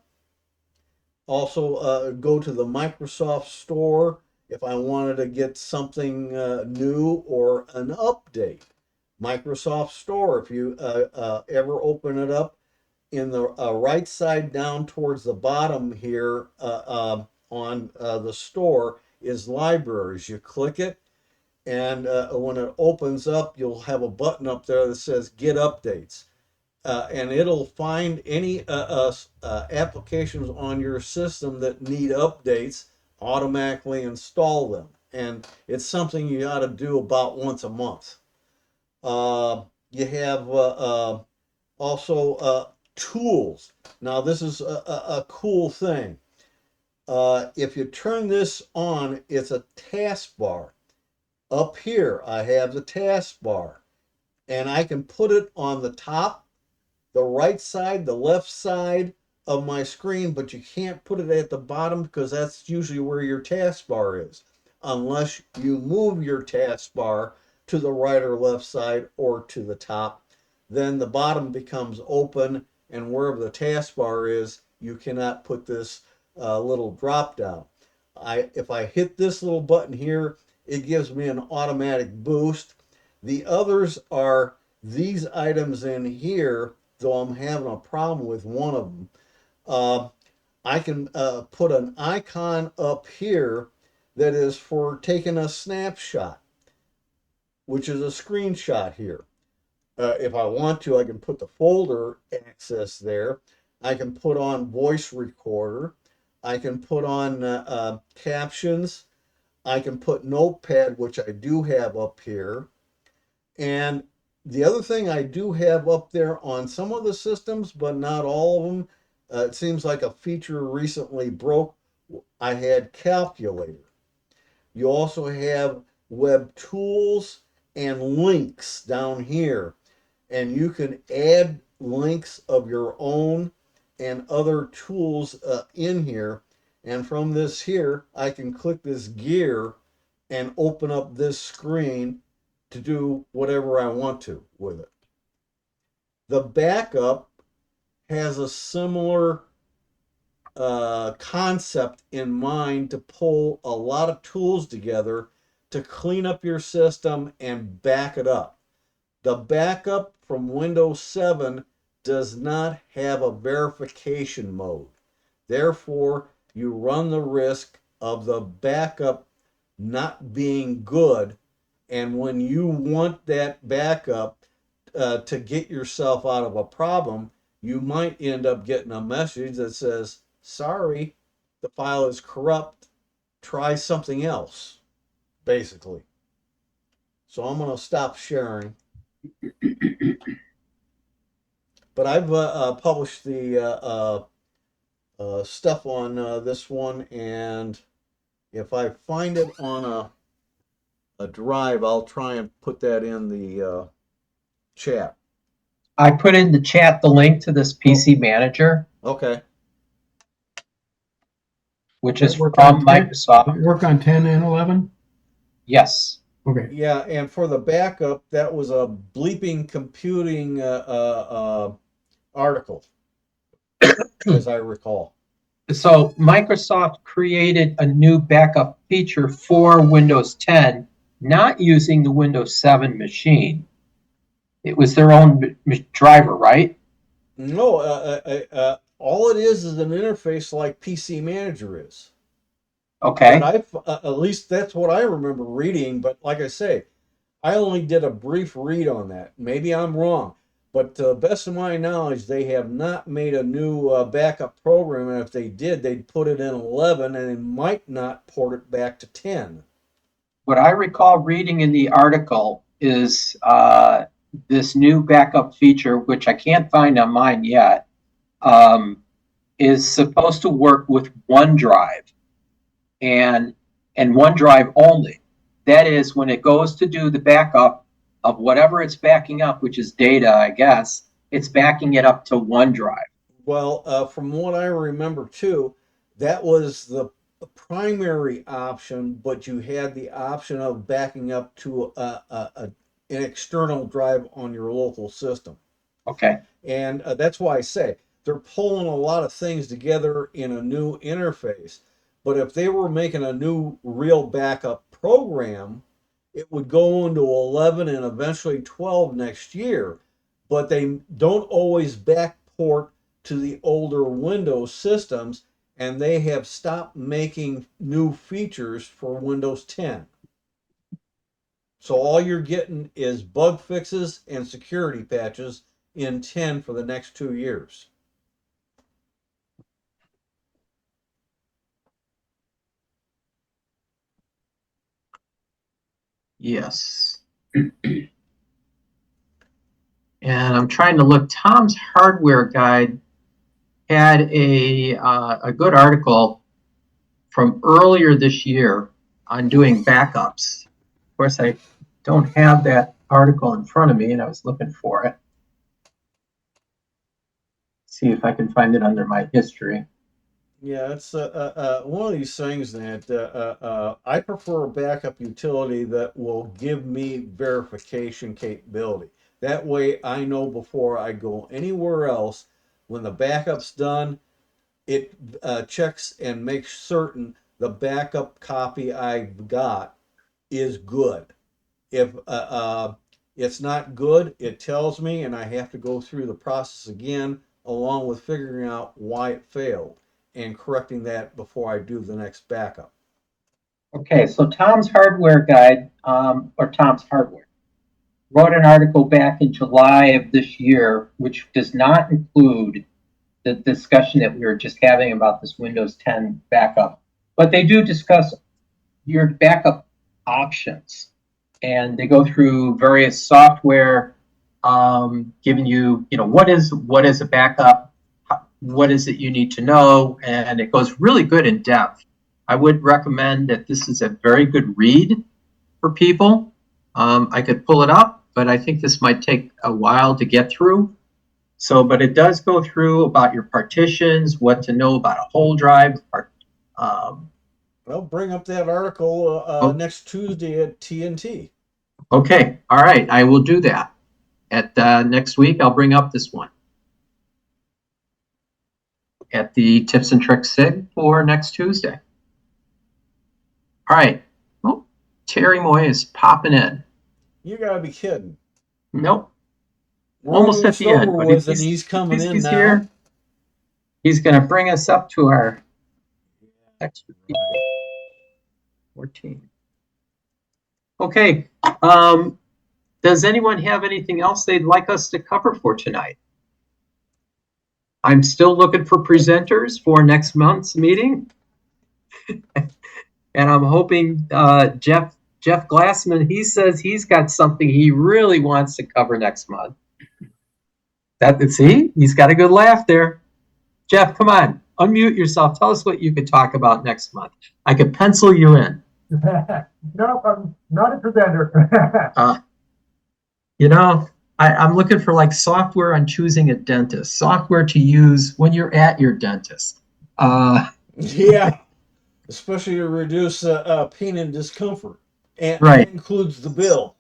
also go to the Microsoft Store if I wanted to get something new or an update. Microsoft Store, if you ever open it up, in the right side down towards the bottom here on the store is libraries. You click it, and when it opens up, you'll have a button up there that says Get Updates. And it'll find any applications on your system that need updates, automatically install them. And it's something you ought to do about once a month. You have also tools. Now, this is a cool thing. If you turn this on, it's a taskbar. Up here, I have the taskbar. and I can put it on the top, the right side, the left side of my screen, but you can't put it at the bottom because that's usually where your taskbar is, unless you move your taskbar to the right or left side or to the top. Then the bottom becomes open, and wherever the taskbar is, you cannot put this little drop down. If I hit this little button here, it gives me an automatic boost. The others are these items in here, though I'm having a problem with one of them. I can put an icon up here that is for taking a snapshot, which is a screenshot here. If I want to, I can put the folder access there. I can put on voice recorder. I can put on captions. I can put notepad, which I do have up here. And the other thing I do have up there on some of the systems, but not all of them, it seems like a feature recently broke. I had calculator. You also have web tools and links down here. And you can add links of your own and other tools in here. And from this here, I can click this gear and open up this screen to do whatever I want to with it. The backup has a similar concept in mind to pull a lot of tools together to clean up your system and back it up. The backup from Windows 7 does not have a verification mode. Therefore, you run the risk of the backup not being good. And when you want that backup to get yourself out of a problem, you might end up getting a message that says, sorry, the file is corrupt. Try something else, basically. So I'm going to stop sharing. But I've published the stuff on this one, and if I find it on a drive, I'll try and put that in the chat. I put in the chat the link to this PC Manager, Okay. which is Work from on 10? Microsoft. Work on 10 and 11? Yes. Okay. Yeah, and for the backup, that was a bleeping computing article, as I recall. So Microsoft created a new backup feature for Windows 10, not using the Windows 7 machine. It was their own driver, right? No, all it is an interface like PC Manager is. Okay. But I've at least that's what I remember reading. But like I say, I only did a brief read on that. Maybe I'm wrong, but to the best of my knowledge, they have not made a new backup program. And if they did, they'd put it in 11, and they might not port it back to 10. What I recall reading in the article is this new backup feature, which I can't find on mine yet, is supposed to work with OneDrive and OneDrive only. That is, when it goes to do the backup of whatever it's backing up, which is data, I guess, it's backing it up to OneDrive. Well, from what I remember too, that was the primary option, but you had the option of backing up to an external drive on your local system. Okay. And that's why I say they're pulling a lot of things together in a new interface. But if they were making a new real backup program, it would go into 11 and eventually 12 next year. But they don't always backport to the older Windows systems, and they have stopped making new features for Windows 10. So all you're getting is bug fixes and security patches in 10 for the next 2 years. Yes. And I'm trying to look. Tom's Hardware Guide had a good article from earlier this year on doing backups. Of course, I don't have that article in front of me and I was looking for it. See if I can find it under my history. Yeah, it's one of these things that I prefer a backup utility that will give me verification capability. That way I know before I go anywhere else, when the backup's done, it checks and makes certain the backup copy I've got is good. If it's not good, it tells me, and I have to go through the process again, along with figuring out why it failed and correcting that before I do the next backup. Okay, so Tom's Hardware Guide, or Tom's Hardware, wrote an article back in July of this year, which does not include the discussion that we were just having about this Windows 10 backup, but they do discuss your backup options, and they go through various software, giving you, what is a backup, what is it you need to know, and it goes really good in depth. I would recommend that this is a very good read for people. I could pull it up, but I think this might take a while to get through. So, but it does go through about your partitions, what to know about a whole drive. Well, bring up that article next Tuesday at TNT. Okay, all right, I will do that. At next week, I'll bring up this one at the Tips and Tricks SIG for next Tuesday. All right. Oh, Terry Moy is popping in. You gotta be kidding. Nope. We're Almost at the end, but with, and he's coming in now. Here. He's going to bring us up to our next 14. Okay. Does anyone have anything else they'd like us to cover for tonight? I'm still looking for presenters for next month's meeting. And I'm hoping Jeff Glassman, he says he's got something he really wants to cover next month. See, he's got a good laugh there. Jeff, come on, unmute yourself. Tell us what you could talk about next month. I could pencil you in. No, I'm not a presenter. I'm looking for like software on choosing a dentist, software to use when you're at your dentist. Yeah, especially to reduce pain and discomfort. And right. That includes the bill.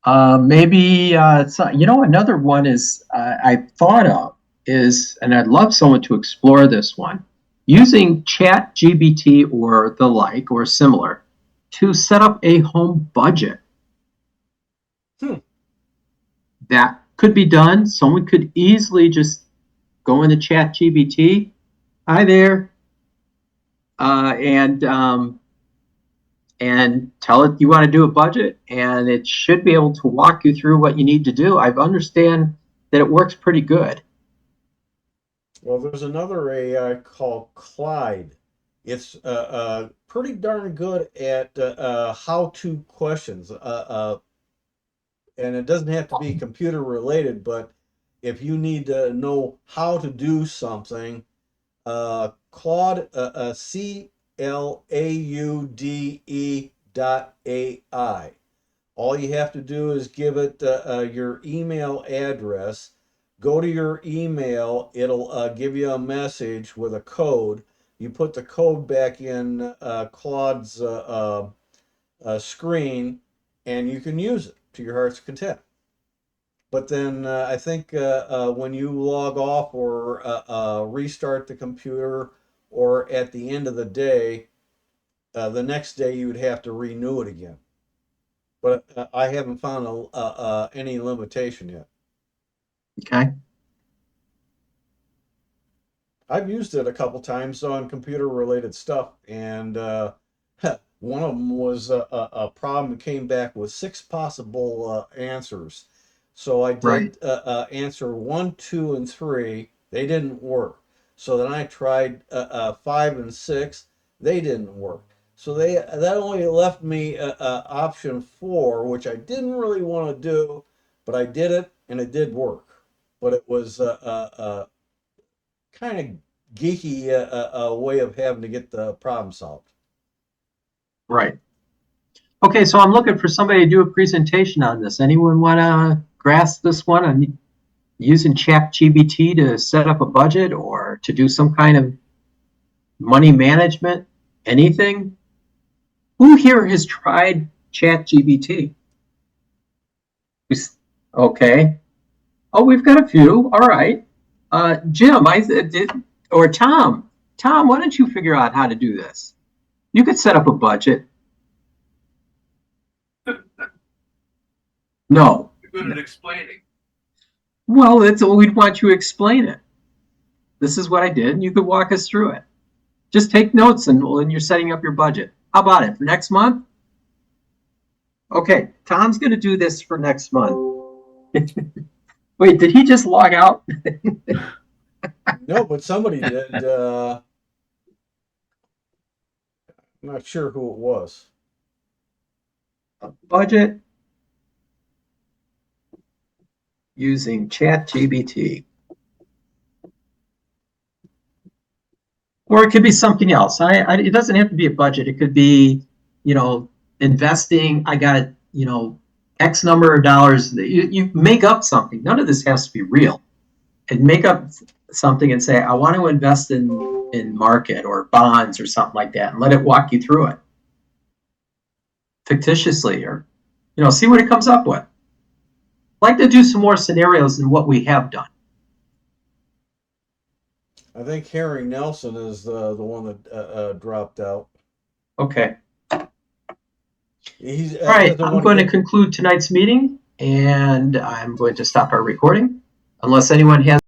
Maybe another one is I thought of is, and I'd love someone to explore this one, using ChatGPT or the like or similar to set up a home budget. That could be done. Someone could easily just go into ChatGPT. Hi there. And tell it you want to do a budget, and it should be able to walk you through what you need to do. I understand that it works pretty good. Well, there's another AI called Clyde. It's pretty darn good at how-to questions. And it doesn't have to be computer related, but if you need to know how to do something, Claude, CLAUDE.ai. All you have to do is give it your email address. Go to your email. It'll give you a message with a code. You put the code back in Claude's screen, and you can use it to your heart's content. But then I think when you log off or restart the computer, or at the end of the day, the next day you would have to renew it again. But I haven't found any limitation yet. Okay. I've used it a couple times on computer-related stuff, and one of them was a problem that came back with 6 possible answers. So I did answer 1, 2, and 3. They didn't work. So then I tried 5 and 6. They didn't work. So that only left me option 4, which I didn't really want to do, but I did it, and it did work. But it was kind of geeky way of having to get the problem solved. Right. Okay, so I'm looking for somebody to do a presentation on this. Anyone want to grasp this one on using ChatGPT to set up a budget or to do some kind of money management? Anything? Who here has tried ChatGPT? Okay. Oh, we've got a few. All right. Jim, or Tom. Tom, why don't you figure out how to do this? You could set up a budget. No. You're good at explaining. Well, we'd want you to explain it. This is what I did, and you could walk us through it. Just take notes when you're setting up your budget. How about it for next month? Okay, Tom's going to do this for next month. Wait, did he just log out? No, but somebody did. I'm not sure who it was. Budget using ChatGPT. Or it could be something else. It doesn't have to be a budget. It could be, investing. I got, X number of dollars. You make up something. None of this has to be real. And make up something and say, I want to invest in market or bonds or something like that, and let it walk you through it fictitiously, or see what it comes up with. I'd like to do some more scenarios than what we have done. I think Harry Nelson is the one that dropped out. Okay. He's all right. I'm going to conclude tonight's meeting, and I'm going to stop our recording unless anyone has